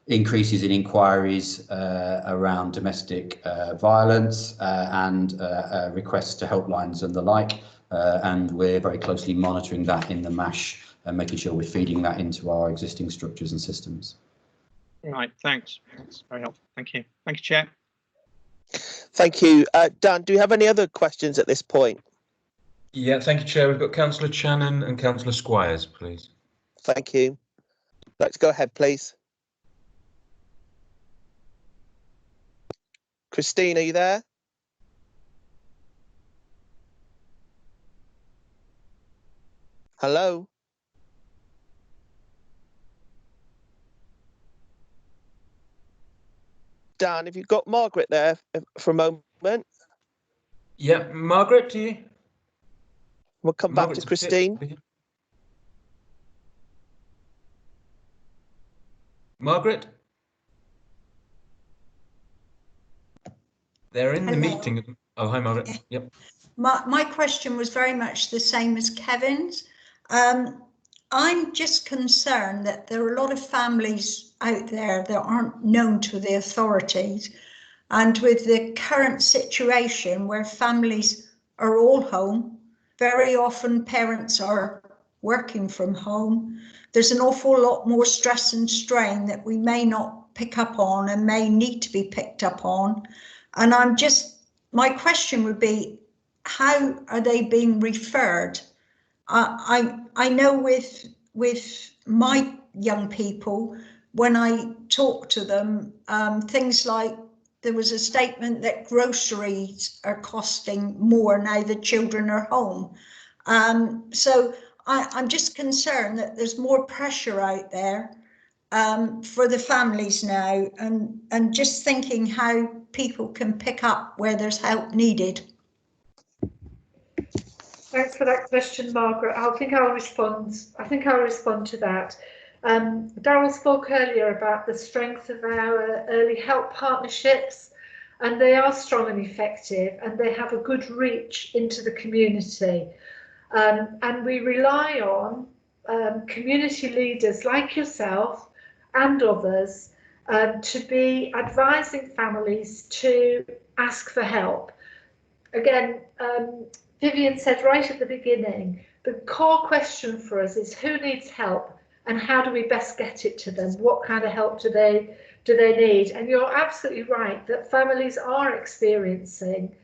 increases in inquiries around domestic violence and requests to helplines and the like. And we're very closely monitoring that in the MASH and making sure we're feeding that into our existing structures and systems. Right, thanks. That's very helpful. Thank you. Thank you, Chair. Thank you. Dan, do you have any other questions at this point? Yeah, thank you, Chair. We've got Councillor Channon and Councillor Squires, please. Thank you. Let's go ahead, please. Christine, are you there? Hello? Dan, have you got Margaret there for a moment? Yeah, Margaret, do you? We'll come back to Christine. Margaret? They're in the Hello. meeting. Oh, hi, Margaret. Yep. My question was very much the same as Kevin's. I'm just concerned that there are a lot of families out there that aren't known to the authorities. And with the current situation where families are all home, very often parents are working from home, there's an awful lot more stress and strain that we may not pick up on and may need to be picked up on. And my question would be, how are they being referred? I know with my young people, when I talk to them, things like there was a statement that groceries are costing more now the children are home. So I'm just concerned that there's more pressure out there for the families now, and just thinking how people can pick up where there's help needed. Thanks for that question, Margaret. I think I'll respond to that. Darryl spoke earlier about the strength of our early help partnerships, and they are strong and effective, and they have a good reach into the community. And we rely on community leaders like yourself and others to be advising families to ask for help. Again, Vivian said right at the beginning, the core question for us is who needs help and how do we best get it to them? What kind of help do they do they need? And you're absolutely right that families are experiencing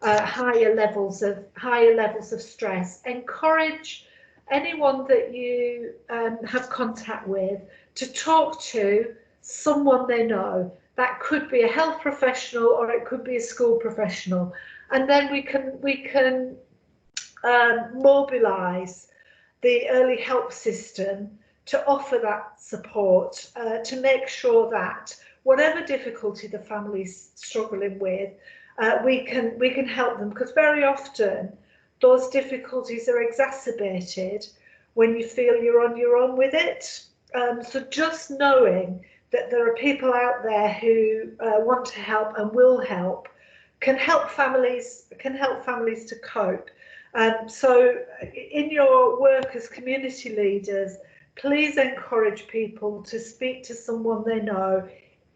higher levels of stress. Encourage anyone that you have contact with to talk to someone they know. That could be a health professional or it could be a school professional, and then we can mobilise the early help system to offer that support, to make sure that whatever difficulty the family's struggling with, we can help them, because very often those difficulties are exacerbated when you feel you're on your own with it. So just knowing that there are people out there who want to help and will help can help families to cope. So in your work as community leaders, please encourage people to speak to someone they know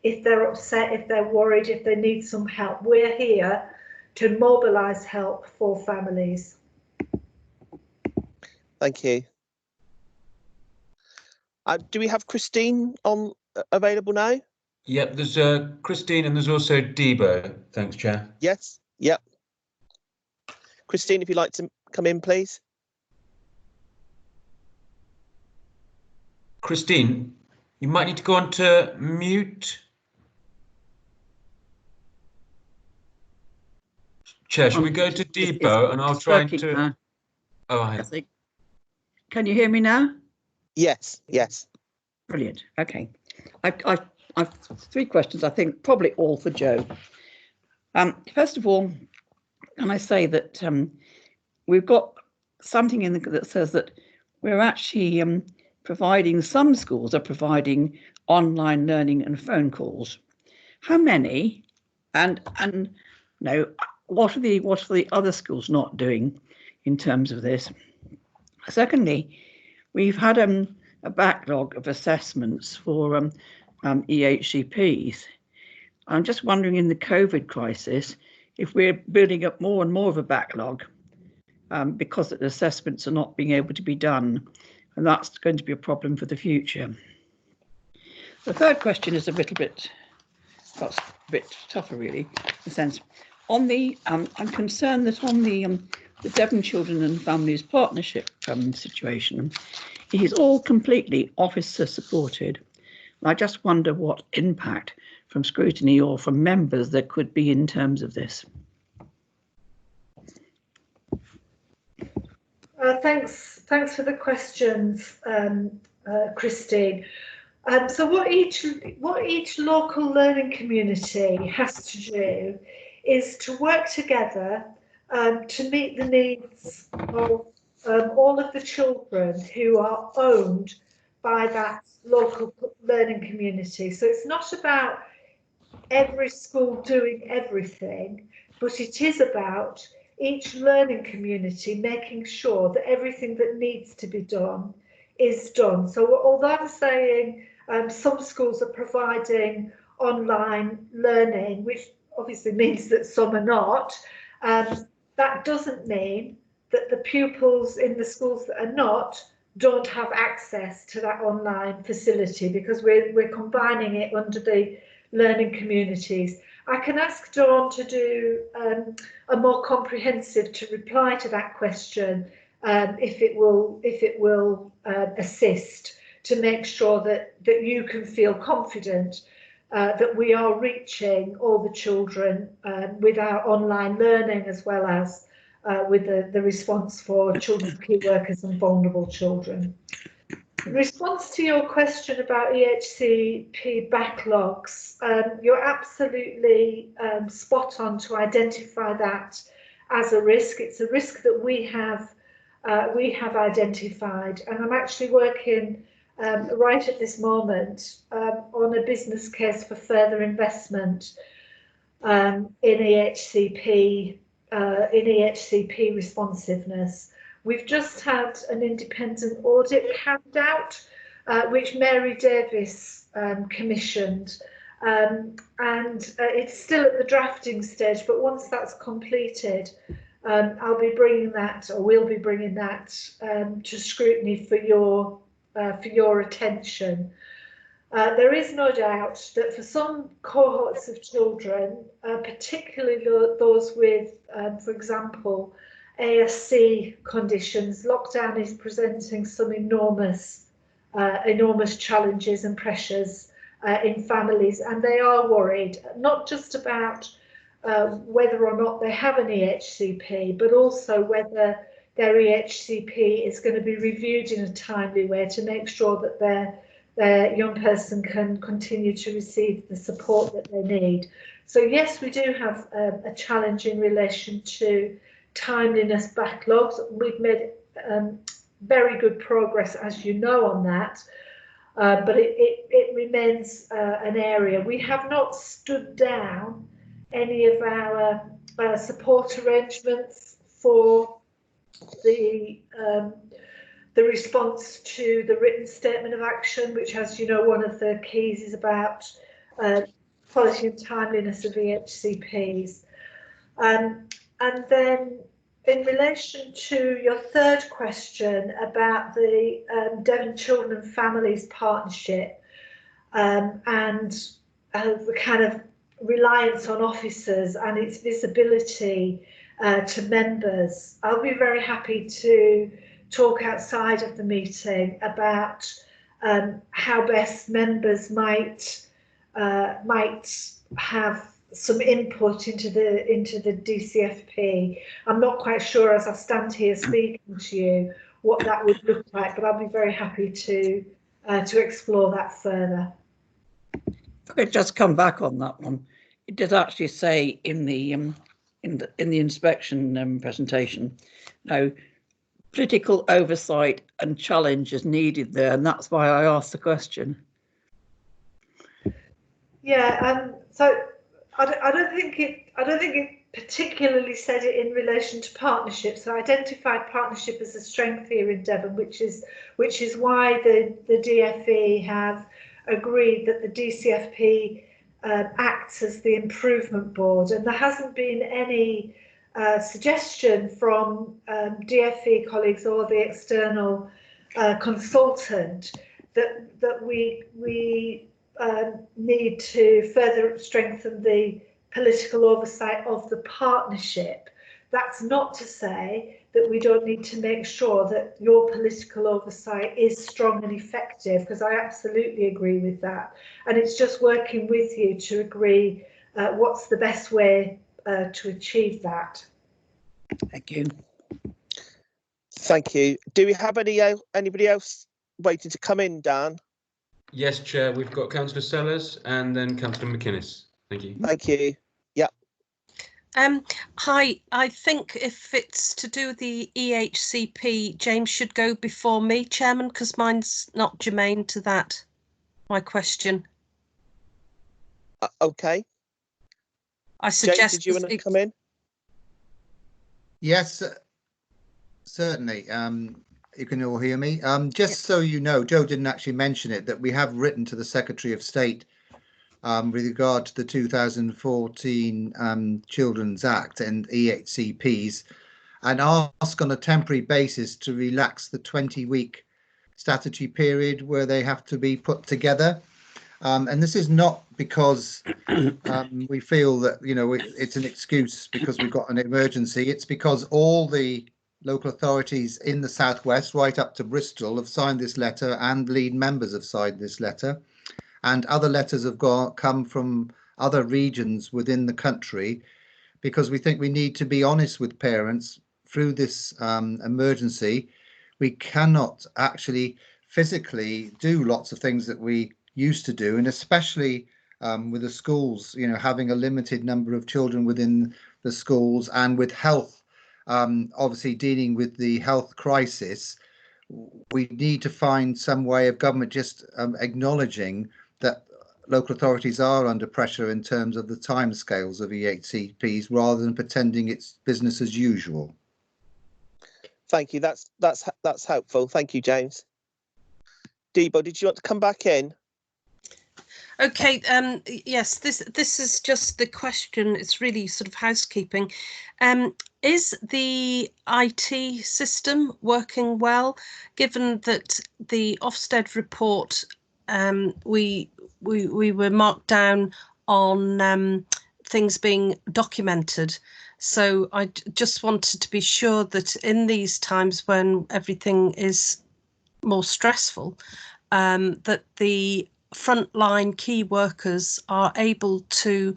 if they're upset, if they're worried, if they need some help. We're here to mobilise help for families. Thank you. Do we have Christine on available now? Yep, there's Christine and there's also Debo. Thanks, Chair. Yes, yep. Christine, if you'd like to come in, please. Christine, you might need to go on to mute. Chair, should we go to Debo and I'll try to... Oh, I think. Can you hear me now? Yes, yes. Brilliant. Okay. I've 3 questions, I think, probably all for Joe. First of all, can I say that we've got something in that says that we're actually providing, some schools are providing online learning and phone calls. How many? And no, what are the other schools not doing in terms of this? Secondly, we've had a backlog of assessments for EHCPs. I'm just wondering, in the COVID crisis, if we're building up more and more of a backlog because the assessments are not being able to be done, and that's going to be a problem for the future. The third question is a bit tougher, really, in a sense. On the, I'm concerned that on the Devon Children and Families Partnership situation, it is all completely officer supported. And I just wonder what impact from scrutiny or from members there could be in terms of this. Thanks for the questions, Christine. So what each local learning community has to do is to work together to meet the needs of all of the children who are owned by that local learning community. So it's not about every school doing everything, but it is about each learning community making sure that everything that needs to be done is done. So although I'm saying some schools are providing online learning, which obviously means that some are not, that doesn't mean that the pupils in the schools that are not don't have access to that online facility, because we're combining it under the learning communities. I can ask Dawn to do a more comprehensive to reply to that question if it will assist to make sure that you can feel confident that we are reaching all the children with our online learning, as well as with the response for children's key workers and vulnerable children. In response to your question about EHCP backlogs, you're absolutely spot on to identify that as a risk. It's a risk that we have identified, and I'm actually working right at this moment on a business case for further investment in EHCP responsiveness. We've just had an independent audit carried out, which Mary Davis commissioned, and it's still at the drafting stage, but once that's completed, I'll be bringing that, or we'll be bringing that to scrutiny for your attention. There is no doubt that for some cohorts of children, particularly those with, for example, ASC conditions, lockdown is presenting some enormous challenges and pressures in families, and they are worried, not just about whether or not they have an EHCP, but also whether their EHCP is going to be reviewed in a timely way to make sure that their young person can continue to receive the support that they need. So yes, we do have a challenge in relation to timeliness backlogs. We've made very good progress, as you know, on that, but it remains an area. We have not stood down any of our support arrangements for the response to the written statement of action, which, as you know, one of the keys is about quality and timeliness of EHCPs. And then in relation to your third question about the Devon Children and Families Partnership and the kind of reliance on officers and its visibility to members, I'll be very happy to talk outside of the meeting about how best members might have some input into the DCFP. I'm not quite sure, as I stand here speaking to you, what that would look like, but I'll be very happy to explore that further. If I could just come back on that one, it did actually say in the inspection presentation, now political oversight and challenge is needed there, and that's why I asked the question. Yeah, so I don't think it particularly said it in relation to partnerships. So I identified partnership as a strength here in Devon, which is why the DFE have agreed that the DCFP acts as the improvement board, and there hasn't been any suggestion from DFE colleagues or the external consultant that we need to further strengthen the political oversight of the partnership. That's not to say that we don't need to make sure that your political oversight is strong and effective, because I absolutely agree with that. And it's just working with you to agree what's the best way to achieve that. Thank you. Thank you. Do we have anybody else waiting to come in, Dan? Yes, Chair. We've got Councillor Sellers and then Councillor McInnes. Thank you. Thank you. Yeah. Hi. I think if it's to do with the EHCP, James should go before me, Chairman, because mine's not germane to that. My question. Okay. I suggest. James, did you want to come in? Yes, certainly. You can all hear me. Just so you know, Joe didn't actually mention it, that we have written to the Secretary of State with regard to the 2014 Children's Act and EHCPs, and ask on a temporary basis to relax the 20-week statutory period where they have to be put together. And this is not because we feel that, you know, it's an excuse because we've got an emergency. It's because all the local authorities in the southwest, right up to Bristol, have signed this letter, and lead members have signed this letter, and other letters have come from other regions within the country, because we think we need to be honest with parents through this emergency. We cannot actually physically do lots of things that we used to do, and especially with the schools, you know, having a limited number of children within the schools, and with health, obviously dealing with the health crisis. We need to find some way of government just acknowledging that local authorities are under pressure in terms of the timescales of EHCPs, rather than pretending it's business as usual. Thank you. That's helpful. Thank you, James. Debo, did you want to come back in? Okay. Yes. This is just the question. It's really sort of housekeeping. Is the IT system working well, given that the Ofsted report we were marked down on things being documented. So I just wanted to be sure that in these times when everything is more stressful, that the frontline key workers are able to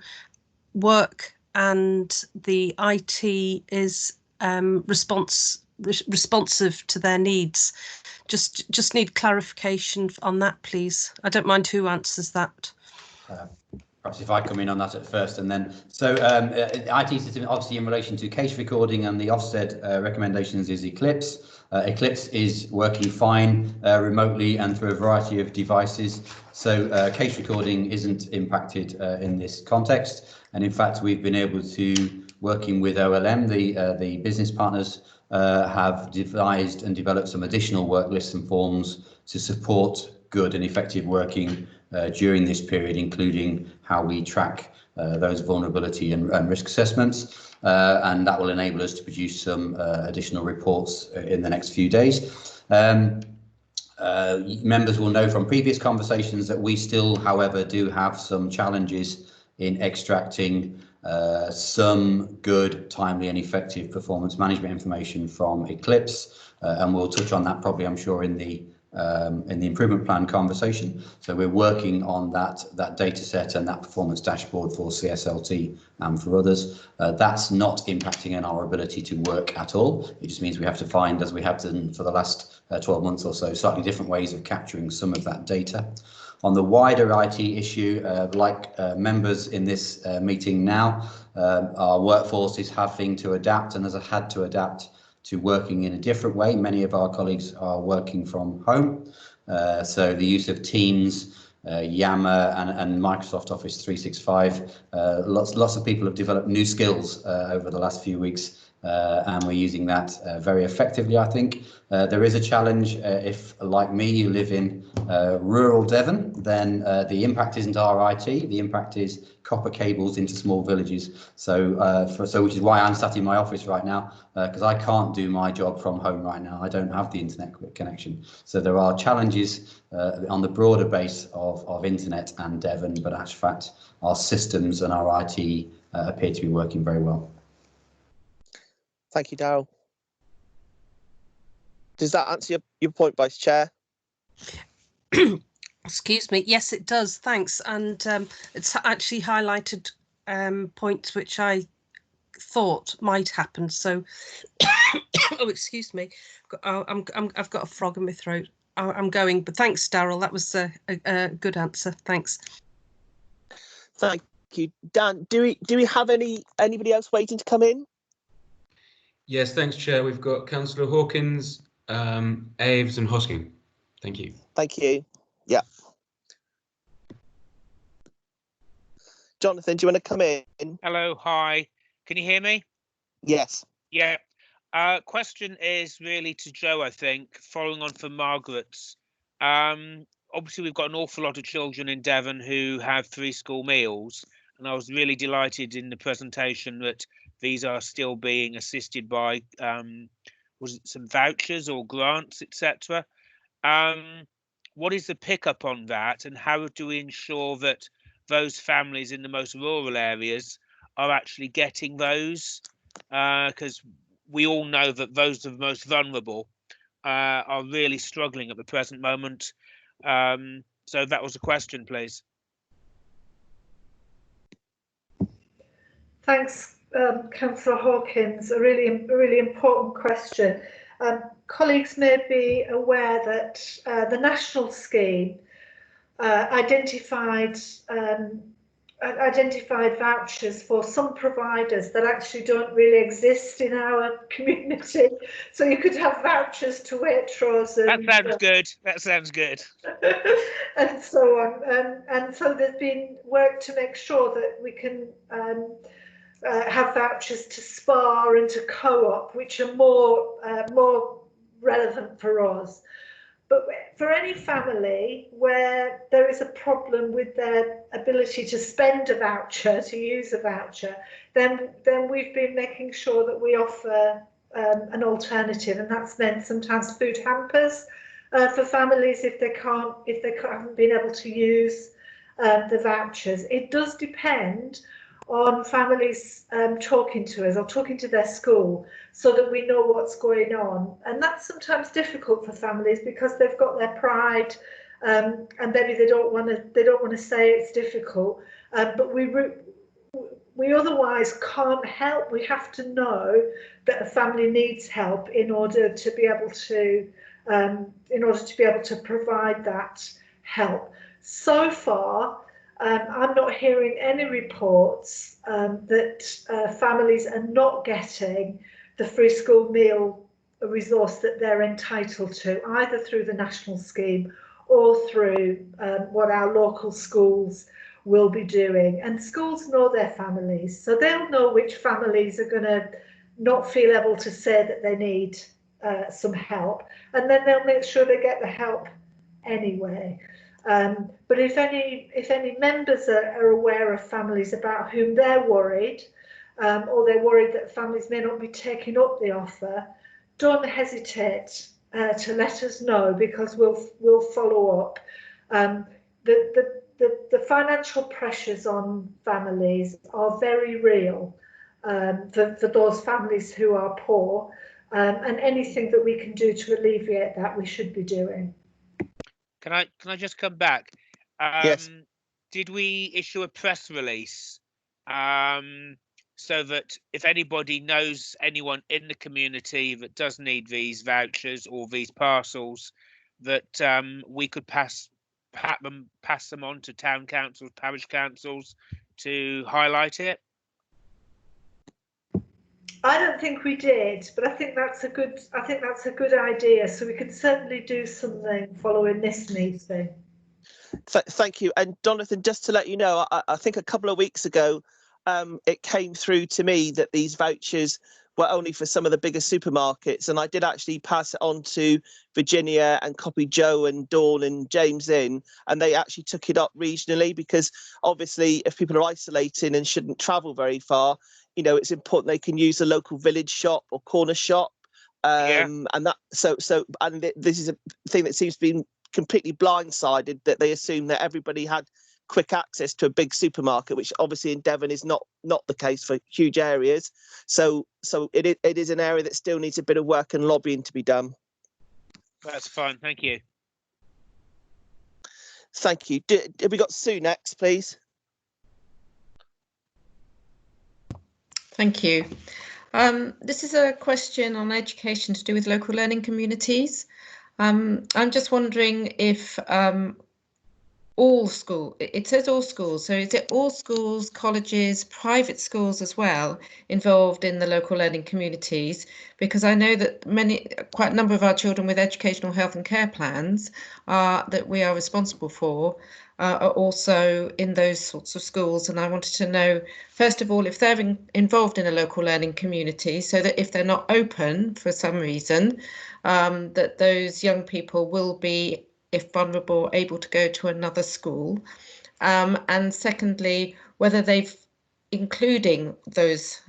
work and the IT is responsive to their needs. Just need clarification on that, please. I don't mind who answers that. Perhaps if I come in on that at first, and then IT system, obviously in relation to case recording and the Ofsted recommendations, is Eclipse. Eclipse is working fine remotely and through a variety of devices. So case recording isn't impacted in this context. And in fact, we've been able to, working with OLM, the business partners, have devised and developed some additional work lists and forms to support good and effective working during this period, including how we track those vulnerability and risk assessments. And that will enable us to produce some additional reports in the next few days. Members will know from previous conversations that we still, however, do have some challenges in extracting some good, timely and effective performance management information from Eclipse. And we'll touch on that probably, I'm sure, in the improvement plan conversation. So we're working on that data set and that performance dashboard for CSLT and for others. That's not impacting on our ability to work at all. It just means we have to find, as we have done for the last 12 months or so, slightly different ways of capturing some of that data. On the wider IT issue, like members in this meeting now, our workforce is having to adapt and has had to adapt to working in a different way. Many of our colleagues are working from home. So the use of Teams, Yammer and Microsoft Office 365, lots of people have developed new skills over the last few weeks. And we're using that very effectively, I think. There is a challenge if, like me, you live in rural Devon, then the impact isn't our IT, the impact is copper cables into small villages. So, which is why I'm sat in my office right now, because I can't do my job from home right now. I don't have the internet connection. So there are challenges on the broader base of internet and Devon, but in actual fact, our systems and our IT appear to be working very well. Thank you, Darryl. Does that answer your point, Vice Chair? Excuse me. Yes, it does. Thanks. And it's actually highlighted points which I thought might happen. So, oh, excuse me. I've got a frog in my throat. I'm going. But thanks, Darryl. That was a good answer. Thanks. Thank you, Dan. Do we have anybody else waiting to come in? Yes, thanks, Chair. We've got Councillor Hawkins, Aves and Hosking. Thank you. Thank you. Yeah. Jonathan, do you want to come in? Hello, hi. Can you hear me? Yes. Yeah. Question is really to Joe, I think, following on from Margaret's. Obviously, we've got an awful lot of children in Devon who have 3 school meals, and I was really delighted in the presentation that these are still being assisted by, was it some vouchers or grants, etc. What is the pickup on that, and how do we ensure that those families in the most rural areas are actually getting those? Because we all know that those are the most vulnerable are really struggling at the present moment. So that was a question, please. Thanks, Councillor Hawkins. A really important question. Colleagues may be aware that the national scheme identified vouchers for some providers that actually don't really exist in our community. So you could have vouchers to Waitrose. And, that sounds good. That sounds good. And so on. And so there's been work to make sure that we can have vouchers to Spar and to Co-op, which are more relevant for us. But for any family where there is a problem with their ability to spend a voucher, to use a voucher, then we've been making sure that we offer an alternative, and that's meant sometimes food hampers, for families if they haven't been able to use the vouchers. It does depend on families talking to us or talking to their school so that we know what's going on, and that's sometimes difficult for families because they've got their pride and maybe they don't want to say it's difficult, but we otherwise can't help. We have to know that a family needs help in order to be able to provide that help. So far, I'm not hearing any reports that families are not getting the free school meal resource that they're entitled to, either through the national scheme or through what our local schools will be doing. And schools know their families, so they'll know which families are going to not feel able to say that they need some help, and then they'll make sure they get the help anyway. But if any members are aware of families about whom they're worried, or they're worried that families may not be taking up the offer, don't hesitate to let us know, because we'll follow up. The financial pressures on families are very real for those families who are poor, and anything that we can do to alleviate that, we should be doing. Can I just come back? Yes. Did we issue a press release so that if anybody knows anyone in the community that does need these vouchers or these parcels, that we could pass them on to town councils, parish councils to highlight it? I don't think we did, but I think that's a good idea. So we could certainly do something following this meeting. Thank you. And Jonathan, just to let you know, I think a couple of weeks ago, it came through to me that these vouchers were only for some of the bigger supermarkets, and I did actually pass it on to Virginia and copy Joe and Dawn and James in, and they actually took it up regionally, because obviously if people are isolating and shouldn't travel very far, you know, it's important they can use a local village shop or corner shop. And that and this is a thing that seems to be completely blindsided, that they assume that everybody had quick access to a big supermarket, which obviously in Devon is not the case for huge areas. So it is an area that still needs a bit of work and lobbying to be done. That's fine. Thank you. Thank you. Have we got Sue next, please? Thank you. This is a question on education to do with local learning communities. I'm just wondering if all schools, it says all schools, so is it all schools, colleges, private schools as well involved in the local learning communities? Because I know that quite a number of our children with educational health and care plans that we are responsible for are also in those sorts of schools. And I wanted to know, first of all, if they're involved in a local learning community, so that if they're not open for some reason, that those young people will be, if vulnerable, able to go to another school. And secondly, whether they've, including those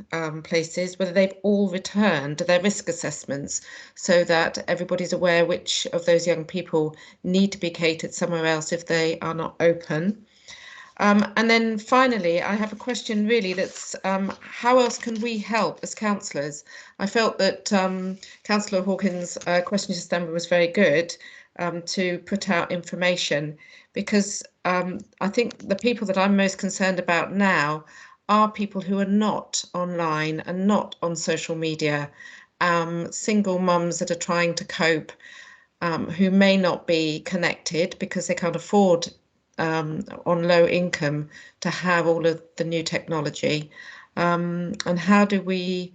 places, whether they've all returned their risk assessments, so that everybody's aware which of those young people need to be catered somewhere else if they are not open. And then finally, I have a question really that's how else can we help as councillors? I felt that Councillor Hawkins' question just then was very good, to put out information, because I think the people that I'm most concerned about now are people who are not online and not on social media, single mums that are trying to cope, who may not be connected because they can't afford on low income to have all of the new technology, and how do we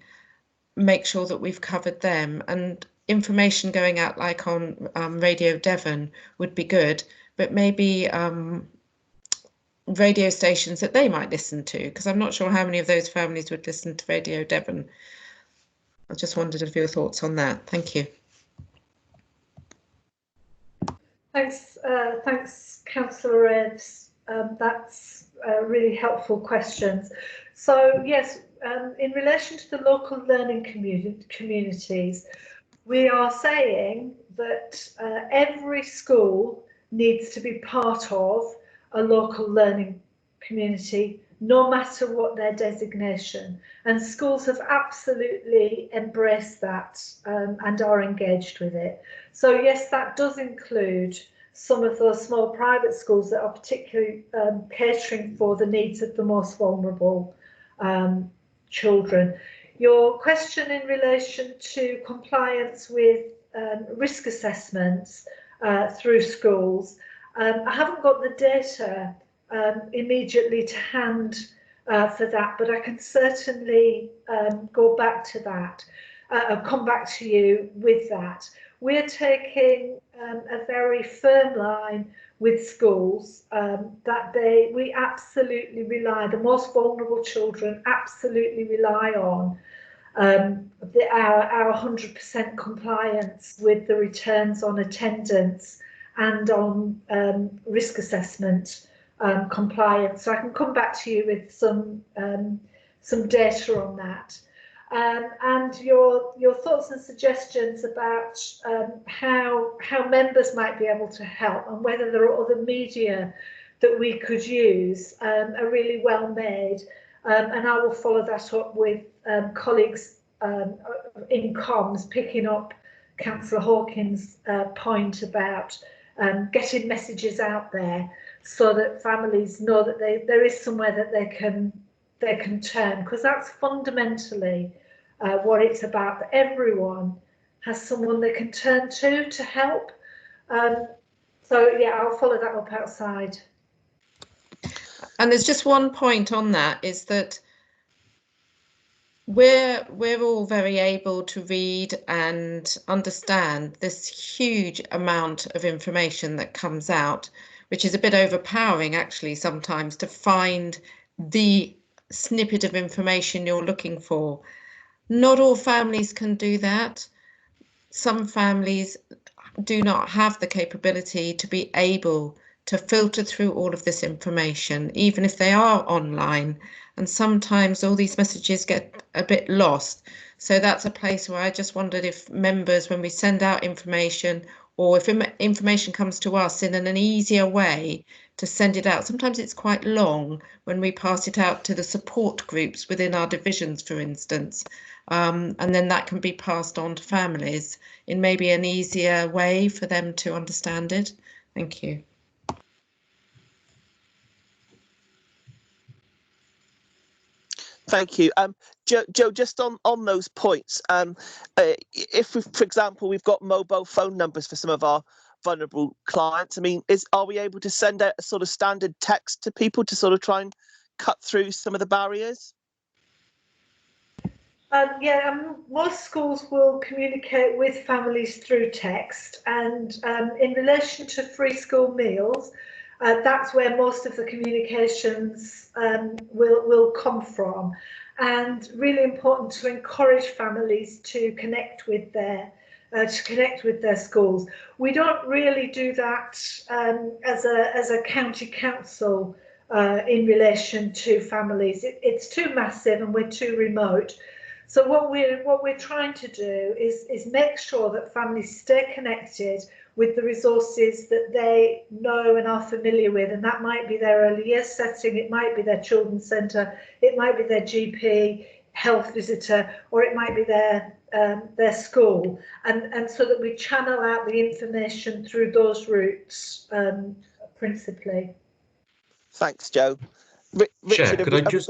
make sure that we've covered them? And information going out like on Radio Devon would be good, but maybe radio stations that they might listen to, because I'm not sure how many of those families would listen to Radio Devon. I just wondered if your thoughts on that. Thank you. Thanks, Councillor Eves. That's really helpful questions. So yes, in relation to the local learning communities, we are saying that every school needs to be part of a local learning community, no matter what their designation. And schools have absolutely embraced that and are engaged with it. So yes, that does include some of those small private schools that are particularly catering for the needs of the most vulnerable children. Your question in relation to compliance with risk assessments through schools, I haven't got the data immediately to hand for that, but I can certainly go back to that, come back to you with that. We're taking a very firm line with schools that we absolutely rely, the most vulnerable children absolutely rely on our 100% compliance with the returns on attendance and on risk assessment compliance. So I can come back to you with some data on that. And your thoughts and suggestions about how members might be able to help and whether there are other media that we could use are really well made. And I will follow that up with colleagues in comms, picking up Councillor Hawkins' point about getting messages out there so that families know that there is somewhere that they can turn, because that's fundamentally what it's about, that everyone has someone they can turn to help. So yeah, I'll follow that up outside. And there's just one point on that, is that we're all very able to read and understand this huge amount of information that comes out, which is a bit overpowering actually sometimes, to find the snippet of information you're looking for. Not all families can do that. Some families do not have the capability to be able to filter through all of this information, even if they are online. And sometimes all these messages get a bit lost. So that's a place where I just wondered if members, when we send out information, or if information comes to us in an easier way to send it out. Sometimes it's quite long when we pass it out to the support groups within our divisions, for instance. And then that can be passed on to families in maybe an easier way for them to understand it. Thank you. Thank you. Joe, just on those points, if we, for example, we've got mobile phone numbers for some of our vulnerable clients, I mean, are we able to send out a sort of standard text to people to sort of try and cut through some of the barriers? Most schools will communicate with families through text, and in relation to free school meals, that's where most of the communications will come from, and really important to encourage families to connect with their schools. We don't really do that as a county council in relation to families. It's too massive and we're too remote. So what we're trying to do is make sure that families stay connected with the resources that they know and are familiar with, and that might be their early years setting, it might be their children's centre, it might be their GP, health visitor, or it might be their school, and so that we channel out the information through those routes principally. Thanks, Joe. Chair, Richard, could I just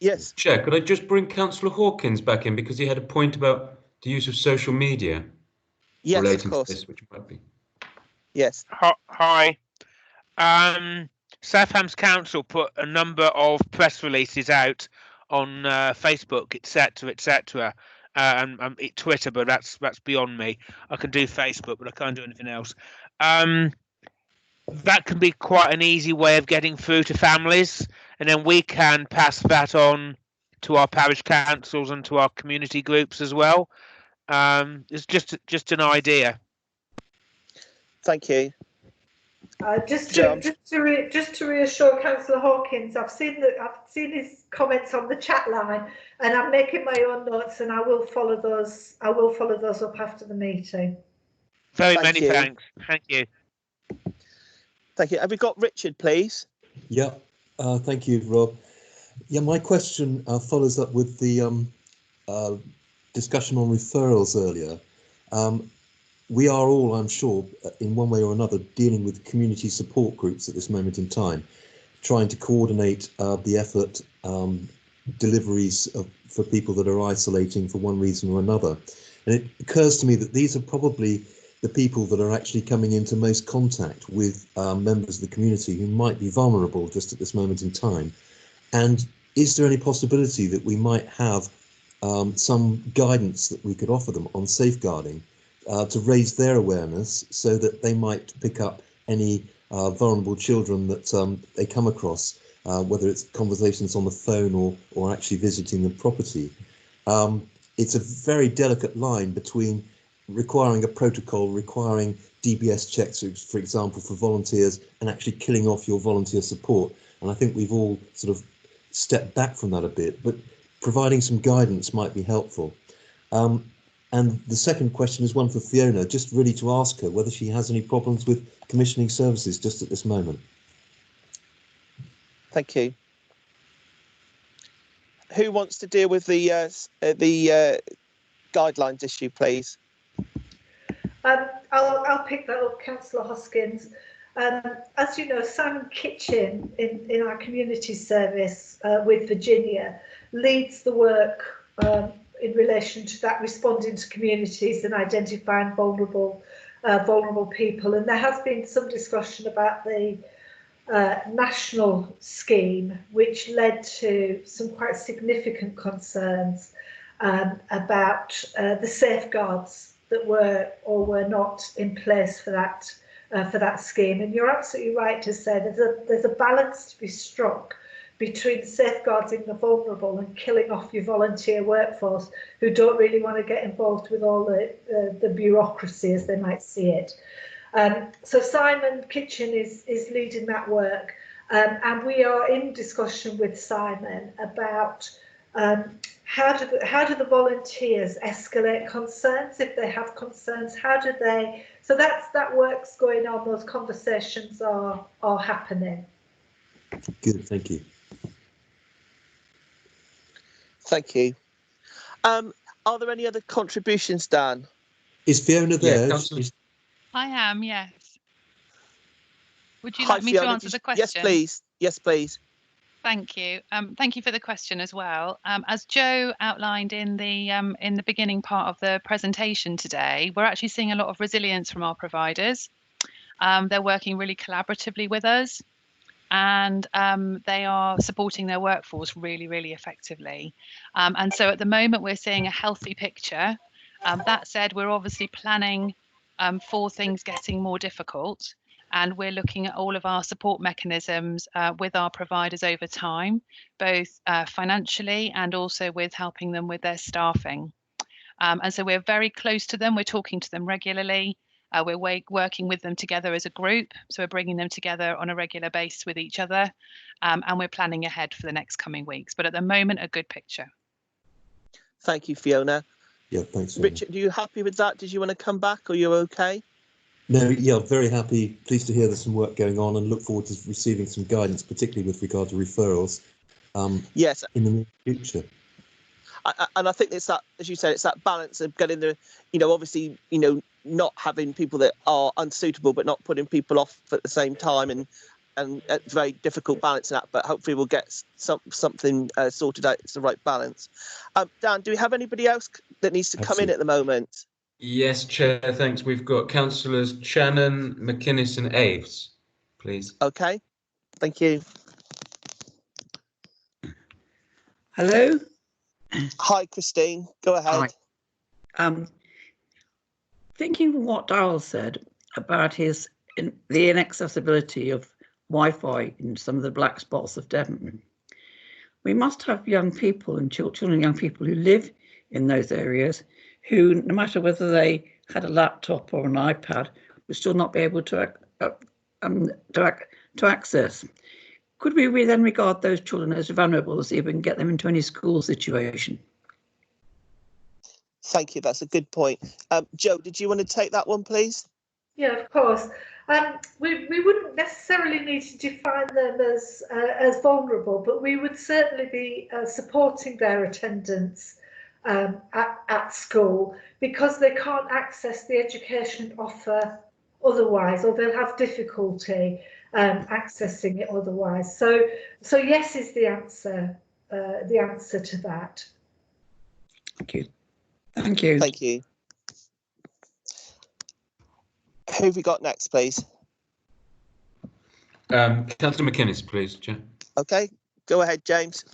yes. Chair, could I just bring Councillor Hawkins back in, because he had a point about the use of social media relating to this, which might be. Yes. Hi. Southampton Council put a number of press releases out on Facebook, etc., and Twitter, but that's beyond me. I can do Facebook, but I can't do anything else. That can be quite an easy way of getting through to families, and then we can pass that on to our parish councils and to our community groups as well. It's just an idea. Thank you. Just to reassure Councillor Hawkins, I've seen his comments on the chat line, and I'm making my own notes, and I will follow those. I will follow those up after the meeting. Many thanks. Thank you. Thank you. Have we got Richard, please? Yeah. Thank you, Rob. Yeah, my question follows up with the discussion on referrals earlier. We are all, I'm sure, in one way or another, dealing with community support groups at this moment in time, trying to coordinate the effort, deliveries for people that are isolating for one reason or another. And it occurs to me that these are probably the people that are actually coming into most contact with members of the community who might be vulnerable just at this moment in time. And is there any possibility that we might have some guidance that we could offer them on safeguarding to raise their awareness so that they might pick up any vulnerable children that they come across, whether it's conversations on the phone or actually visiting the property? It's a very delicate line between requiring a protocol, requiring DBS checks, for example, for volunteers, and actually killing off your volunteer support. And I think we've all sort of stepped back from that a bit, but providing some guidance might be helpful. And the second question is one for Fiona, just really to ask her whether she has any problems with commissioning services just at this moment. Thank you. Who wants to deal with the guidelines issue, please? I'll pick that up, Councillor Hoskins. As you know, Simon Kitchen in our community service with Virginia leads the work in relation to that, responding to communities and identifying vulnerable people. And there has been some discussion about the national scheme, which led to some quite significant concerns about the safeguards that were or were not in place for that scheme. And you're absolutely right to say there's a balance to be struck between safeguarding the vulnerable and killing off your volunteer workforce who don't really want to get involved with all the bureaucracy as they might see it. So Simon Kitchen is leading that work, and we are in discussion with Simon about how do the volunteers escalate concerns if they have concerns? How do they? So that work's going on. Those conversations are happening. Good, thank you. Thank you. Are there any other contributions, Dan? Is Fiona there? Yeah, I am, yes. Would you Hi, like me Fiona, to answer the question? Yes, please. Yes, please. Thank you. Thank you for the question as well. As Joe outlined in the beginning part of the presentation today, we're actually seeing a lot of resilience from our providers. They're working really collaboratively with us, and they are supporting their workforce really, really effectively. And so at the moment, we're seeing a healthy picture. That said, we're obviously planning for things getting more difficult. And we're looking at all of our support mechanisms with our providers over time, both financially and also with helping them with their staffing. And so we're very close to them. We're talking to them regularly. We're working with them together as a group. So we're bringing them together on a regular basis with each other. And we're planning ahead for the next coming weeks. But at the moment, a good picture. Thank you, Fiona. Yeah, thanks. Richard, are you happy with that? Did you want to come back, or you're okay? No, yeah, very happy. Pleased to hear there's some work going on and look forward to receiving some guidance, particularly with regard to referrals. Yes. In the near future. And I think it's that, as you said, it's that balance of getting the, obviously, not having people that are unsuitable, but not putting people off at the same time, and it's very difficult balancing that. But hopefully we'll get something sorted out. It's the right balance. Dan, do we have anybody else that needs to come in at the moment? Yes, Chair, thanks. We've got Councillors Shannon, McInnes and Aves, please. Okay, thank you. Hello. Hi, Christine. Go ahead. Hi. Thinking of what Darrell said about the inaccessibility of Wi-Fi in some of the black spots of Devon, we must have young people and children and young people who live in those areas who, no matter whether they had a laptop or an iPad, would still not be able to to access. Could we then regard those children as vulnerable, see if we can get them into any school situation? Thank you. That's a good point. Joe, did you want to take that one, please? Yeah, of course. We wouldn't necessarily need to define them as vulnerable, but we would certainly be supporting their attendance at school, because they can't access the education offer otherwise, or they'll have difficulty accessing it otherwise. So yes is the answer to that. Thank you. Thank you. Thank you. Who have we got next, please? Councillor McInnes, please, Chair. Okay, go ahead, James.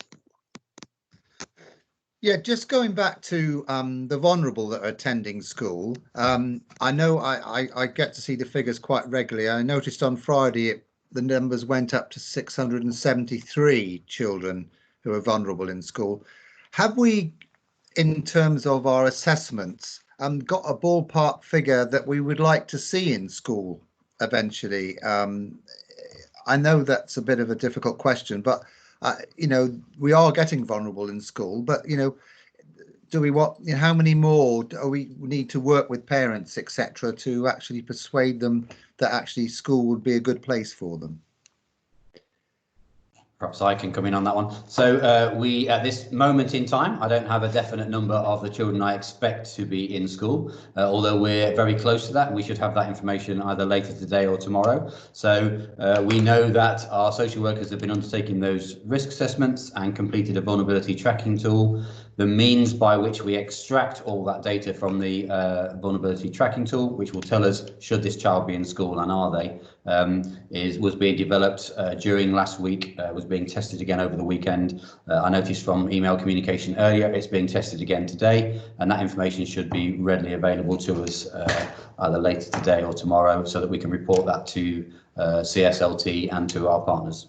Yeah, just going back to the vulnerable that are attending school. I know I get to see the figures quite regularly. I noticed on Friday the numbers went up to 673 children who are vulnerable in school. Have we, in terms of our assessments, got a ballpark figure that we would like to see in school eventually? I know that's a bit of a difficult question, but you know, we are getting vulnerable in school, but you know, do we want, you know, how many more do we need to work with parents, etc., to actually persuade them that actually school would be a good place for them? Perhaps I can come in on that one. So we, at this moment in time, I don't have a definite number of the children I expect to be in school, although we're very close to that. We should have that information either later today or tomorrow. So we know that our social workers have been undertaking those risk assessments and completed a vulnerability tracking tool. The means by which we extract all that data from the vulnerability tracking tool, which will tell us should this child be in school and are they, was being developed during last week, was being tested again over the weekend. I noticed from email communication earlier, it's being tested again today, and that information should be readily available to us either later today or tomorrow, so that we can report that to CSLT and to our partners.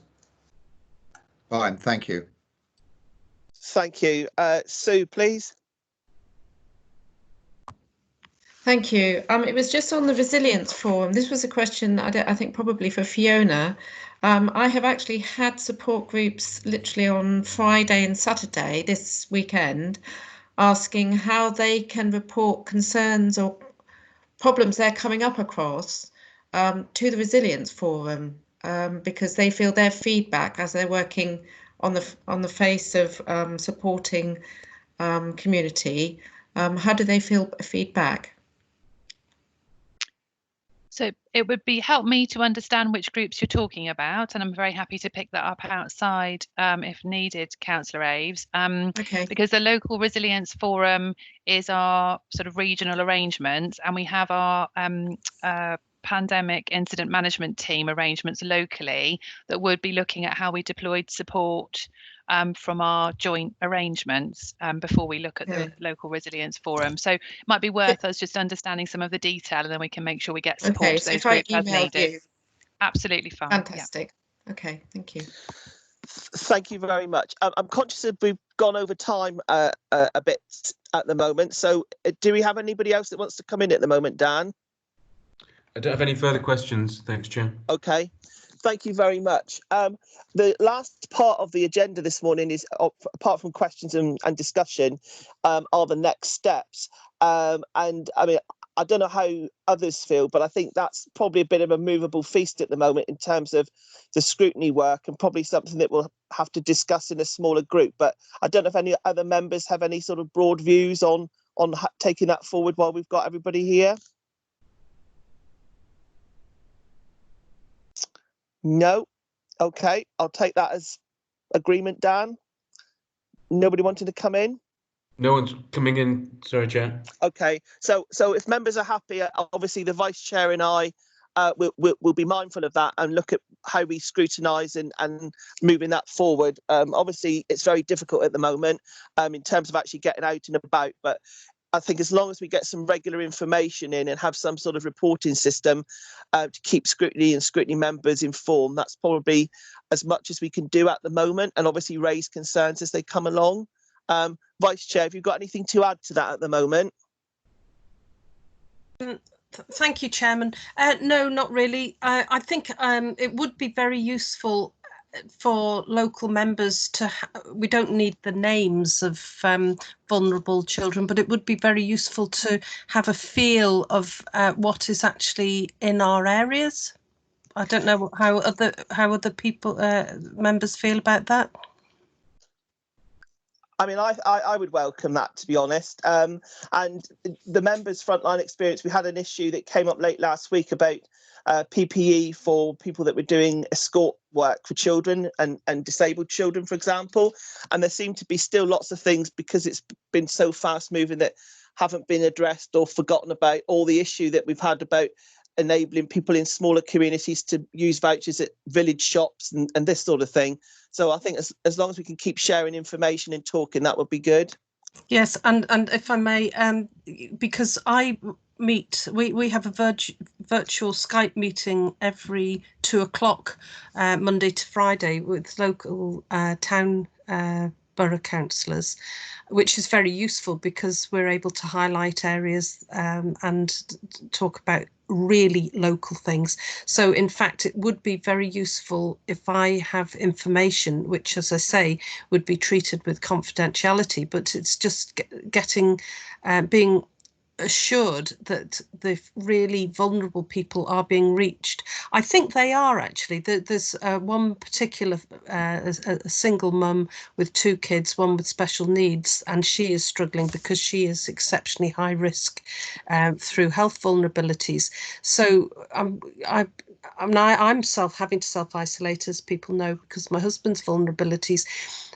Fine, thank you. Thank you. Sue, please. Thank you. It was just on the resilience forum. This was a question I think probably for Fiona. I have actually had support groups literally on Friday and Saturday this weekend asking how they can report concerns or problems they're coming up across to the resilience forum, because they feel their feedback as they're working on the face of supporting community. How do they feel feedback? So it would help me to understand which groups you're talking about, and I'm very happy to pick that up outside if needed, Councillor Aves. Okay. Because the local resilience forum is our sort of regional arrangement, and we have our pandemic incident management team arrangements locally that would be looking at how we deployed support from our joint arrangements before we look at the local resilience forum. So it might be worth us just understanding some of the detail, and then we can make sure we get support to those groups as needed. You. Absolutely fine. Fantastic. Yeah. Okay, thank you. Thank you very much. I'm conscious that we've gone over time a bit at the moment. So do we have anybody else that wants to come in at the moment, Dan? I don't have any further questions. Thanks, Chair. Okay. Thank you very much. The last part of the agenda this morning is, apart from questions and discussion, are the next steps. And I mean, I don't know how others feel, but I think that's probably a bit of a movable feast at the moment in terms of the scrutiny work, and probably something that we'll have to discuss in a smaller group. But I don't know if any other members have any sort of broad views on taking that forward while we've got everybody here. No. Okay, I'll take that as agreement, Dan. Nobody wanted to come in? No one's coming in, sorry, Chair. Okay, so if members are happy, obviously the Vice Chair and I will be mindful of that and look at how we scrutinise and moving that forward. Obviously, it's very difficult at the moment in terms of actually getting out and about, but I think as long as we get some regular information in and have some sort of reporting system to keep scrutiny and scrutiny members informed, that's probably as much as we can do at the moment, and obviously raise concerns as they come along. Vice Chair, have you got anything to add to that at the moment? Thank you, Chairman. No, not really. I think it would be very useful for local members to, we don't need the names of vulnerable children, but it would be very useful to have a feel of what is actually in our areas. I don't know how other people, members feel about that. I mean, I would welcome that, to be honest. And the members' frontline experience, we had an issue that came up late last week about PPE for people that were doing escort work for children and disabled children, for example. And there seem to be still lots of things, because it's been so fast moving, that haven't been addressed or forgotten about, all the issue that we've had about enabling people in smaller communities to use vouchers at village shops and this sort of thing. So I think as long as we can keep sharing information and talking, that would be good. Yes, and if I may, because I meet, we have a virtual Skype meeting every 2 o'clock, Monday to Friday, with local town borough councillors, which is very useful because we're able to highlight areas and talk about really local things. So in fact, it would be very useful if I have information which, as I say, would be treated with confidentiality, but it's just getting being assured that the really vulnerable people are being reached. I think they are actually. There's one particular a single mum with 2 kids, one with special needs, and she is struggling because she is exceptionally high risk through health vulnerabilities. So I'm having to self-isolate, as people know, because of my husband's vulnerabilities.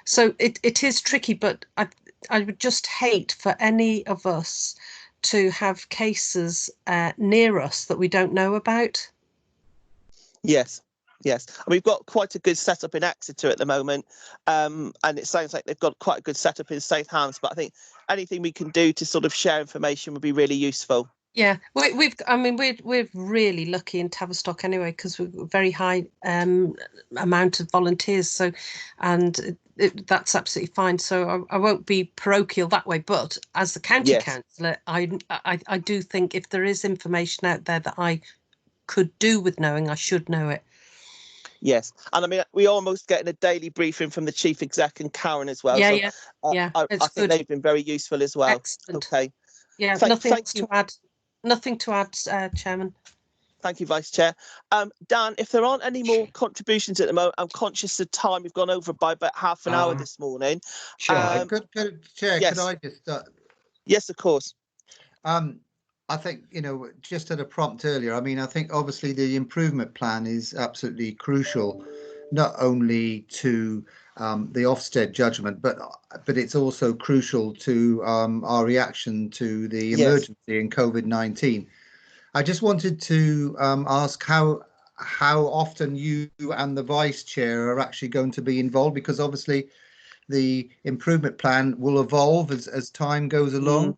So it is tricky, but I would just hate for any of us to have cases near us that we don't know about. Yes. Yes, and we've got quite a good setup in Exeter at the moment, and it sounds like they've got quite a good setup in safe hands. But I think anything we can do to sort of share information would be really useful. Yeah, we're really lucky in Tavistock anyway, because we've got a very high amount of volunteers. So, and that's absolutely fine. So I won't be parochial that way. But as the county councillor, I do think if there is information out there that I could do with knowing, I should know it. Yes, and I mean, we're almost getting a daily briefing from the chief exec and Karen as well. Yeah, so, I think they've been very useful as well. Excellent. Okay. Yeah, nothing to add. Nothing to add, Chairman. Thank you, Vice Chair. Dan, if there aren't any more contributions at the moment, I'm conscious of time. We've gone over by about half an hour this morning. Chair, Chair, yes. could I just? Yes, of course. I think, you know, just at a prompt earlier, I mean, I think obviously the improvement plan is absolutely crucial, not only to the Ofsted judgment, but it's also crucial to our reaction to the emergency in COVID-19. I just wanted to ask how often you and the Vice Chair are actually going to be involved, because obviously the improvement plan will evolve as time goes along.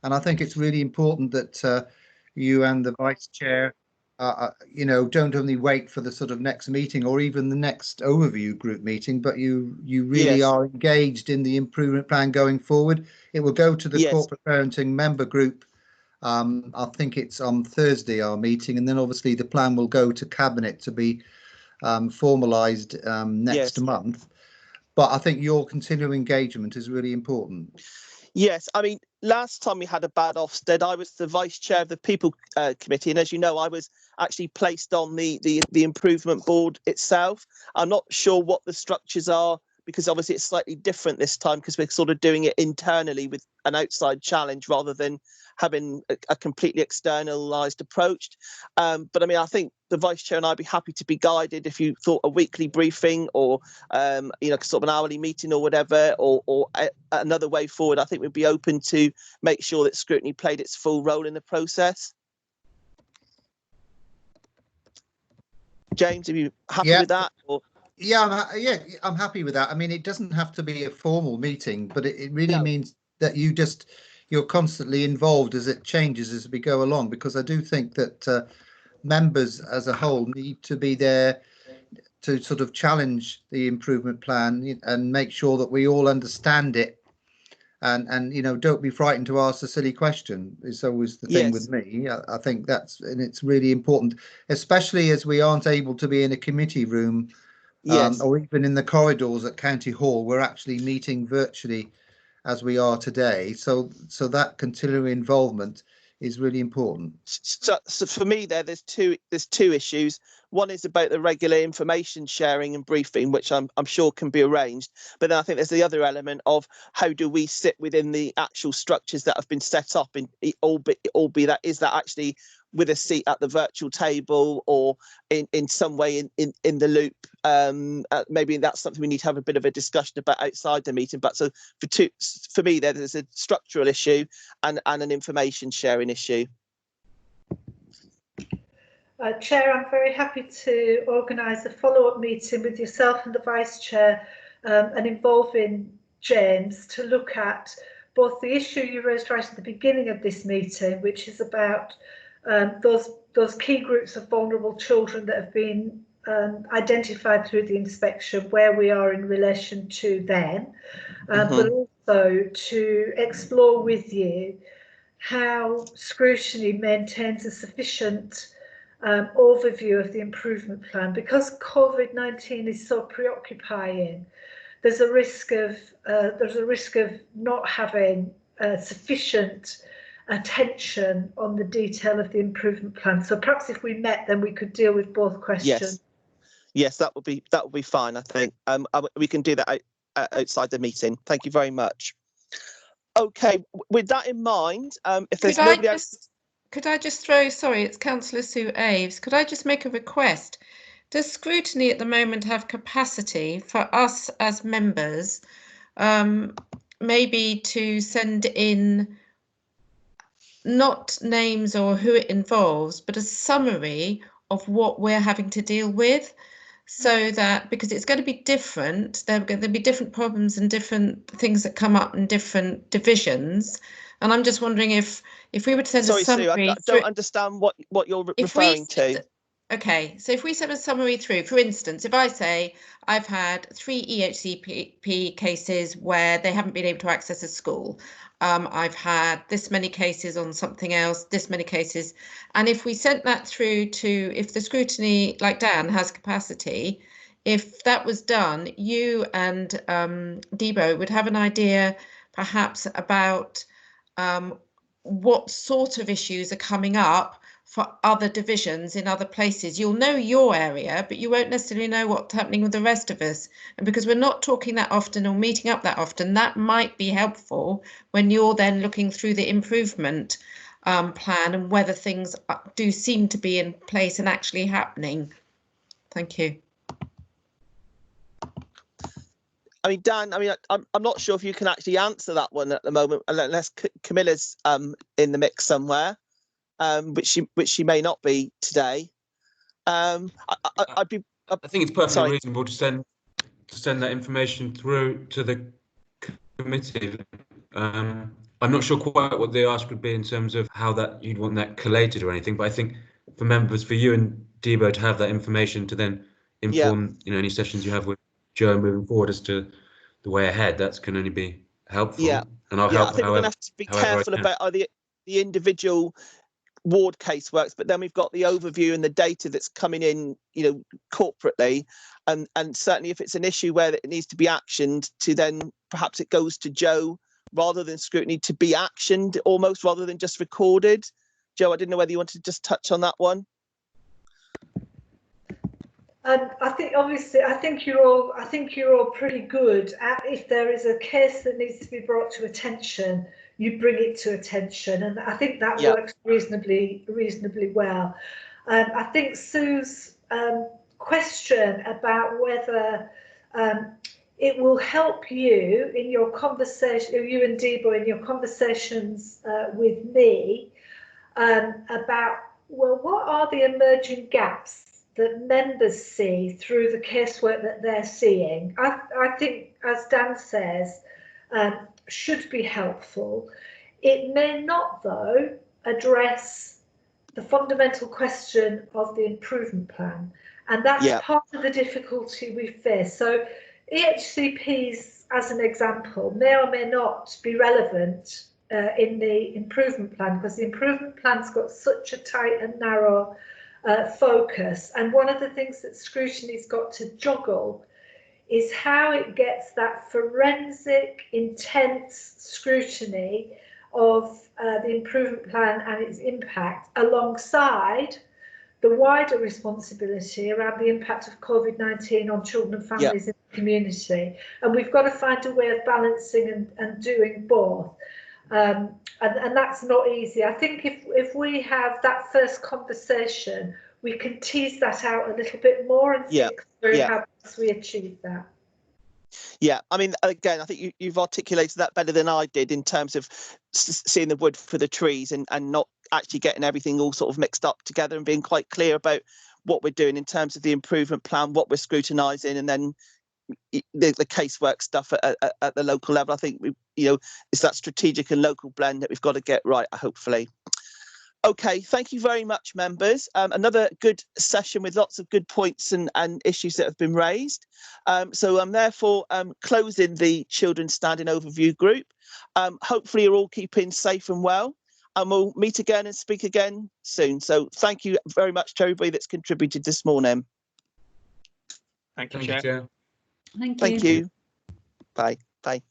And I think it's really important that you and the Vice Chair, you know, don't only wait for the sort of next meeting or even the next overview group meeting, but you really are engaged in the improvement plan going forward. It will go to the corporate parenting member group. I think it's on Thursday, our meeting, and then obviously the plan will go to Cabinet to be formalised next month. But I think your continuing engagement is really important. Yes, I mean, last time we had a bad Ofsted, I was the Vice Chair of the People Committee, and as you know, I was actually placed on the improvement board itself. I'm not sure what the structures are, because obviously it's slightly different this time, because we're sort of doing it internally with an outside challenge rather than having a completely externalized approach. But I mean, I think the Vice Chair and I'd be happy to be guided if you thought a weekly briefing or, you know, sort of an hourly meeting or whatever, or another way forward. I think we'd be open to make sure that Scrutiny played its full role in the process. James, are you happy with that? Or? Yeah, I'm happy with that. I mean, it doesn't have to be a formal meeting, but it really means that you're constantly involved as it changes as we go along, because I do think that members as a whole need to be there to sort of challenge the improvement plan and make sure that we all understand it and you know, don't be frightened to ask a silly question. It's always the thing with me. I think and it's really important, especially as we aren't able to be in a committee room or even in the corridors at County Hall. We're actually meeting virtually as we are today. So that continuing involvement is really important. So for me, there's two issues. One is about the regular information sharing and briefing, which I'm sure can be arranged. But then I think there's the other element of how do we sit within the actual structures that have been set up, that actually with a seat at the virtual table or in some way in the loop. Maybe that's something we need to have a bit of a discussion about outside the meeting. But so for me, there's a structural issue and an information sharing issue. Chair, I'm very happy to organise a follow-up meeting with yourself and the Vice Chair and involving James to look at both the issue you raised right at the beginning of this meeting, which is about those key groups of vulnerable children that have been identified through the inspection, where we are in relation to them, but also to explore with you how Scrutiny maintains a sufficient overview of the improvement plan. Because COVID-19 is so preoccupying, there's a risk of not having sufficient attention on the detail of the improvement plan. So perhaps if we met, then we could deal with both questions. Yes, that would be fine. I think we can do that outside the meeting. Thank you very much. Okay, with that in mind, if there's nobody else. Could I just throw, sorry, it's Councillor Sue Aves. Could I just make a request? Does Scrutiny at the moment have capacity for us as members, maybe to send in not names or who it involves, but a summary of what we're having to deal with? So that, because it's going to be different, there'll be different problems and different things that come up in different divisions. And I'm just wondering if we would send a summary. Sorry, Sue, I don't understand what you're referring to. Okay, so if we send a summary through, for instance, if I say I've had 3 EHCP cases where they haven't been able to access a school, I've had this many cases on something else, this many cases, and if we sent that through to, if the Scrutiny, like Dan, has capacity, if that was done, you and Debo would have an idea perhaps about what sort of issues are coming up for other divisions in other places. You'll know your area, but you won't necessarily know what's happening with the rest of us. And because we're not talking that often or meeting up that often, that might be helpful when you're then looking through the improvement plan and whether things do seem to be in place and actually happening. Thank you. I mean, Dan, I'm not sure if you can actually answer that one at the moment, unless Camilla's in the mix somewhere, which she may not be today. I think it's perfectly reasonable to send that information through to the committee. I'm not sure quite what the ask would be in terms of how that you'd want that collated or anything, but I think for members, for you and Debo to have that information to then inform any sessions you have with Joe moving forward as to the way ahead, that can only be helpful. And I'll help. I think we're going to have to be careful about the individual ward caseworks, but then we've got the overview and the data that's coming in, corporately, and certainly if it's an issue where it needs to be actioned, to then perhaps it goes to Joe rather than Scrutiny to be actioned, almost rather than just recorded. Joe, I didn't know whether you wanted to just touch on that one. I think obviously, I think you're all pretty good at, if there is a case that needs to be brought to attention, you bring it to attention, and I think that works reasonably well. I think Sue's question about whether it will help you in your conversation, you and Debo, in your conversations with me about, well, what are the emerging gaps that members see through the casework that they're seeing? I think, as Dan says, should be helpful. It may not, though, address the fundamental question of the improvement plan, and that's part of the difficulty we face. So EHCPs, as an example, may or may not be relevant in the improvement plan, because the improvement plan's got such a tight and narrow focus. And one of the things that Scrutiny's got to juggle is how it gets that forensic, intense scrutiny of the improvement plan and its impact, alongside the wider responsibility around the impact of COVID-19 on children and families in the community. And we've got to find a way of balancing and doing both. And that's not easy. I think if we have that first conversation, we can tease that out a little bit more and think through how best we achieve that. Yeah, I mean, again, I think you've articulated that better than I did in terms of seeing the wood for the trees and not actually getting everything all sort of mixed up together and being quite clear about what we're doing in terms of the improvement plan, what we're scrutinising, and then the casework stuff at the local level. I think it's that strategic and local blend that we've got to get right, hopefully. Okay, thank you very much, members. Another good session with lots of good points and issues that have been raised. So I'm therefore closing the Children's Standing Overview group. Hopefully you're all keeping safe and well, and we'll meet again and speak again soon. So thank you very much to everybody that's contributed this morning. Thank you, Chair. Thank you. Thank you. Bye. Bye.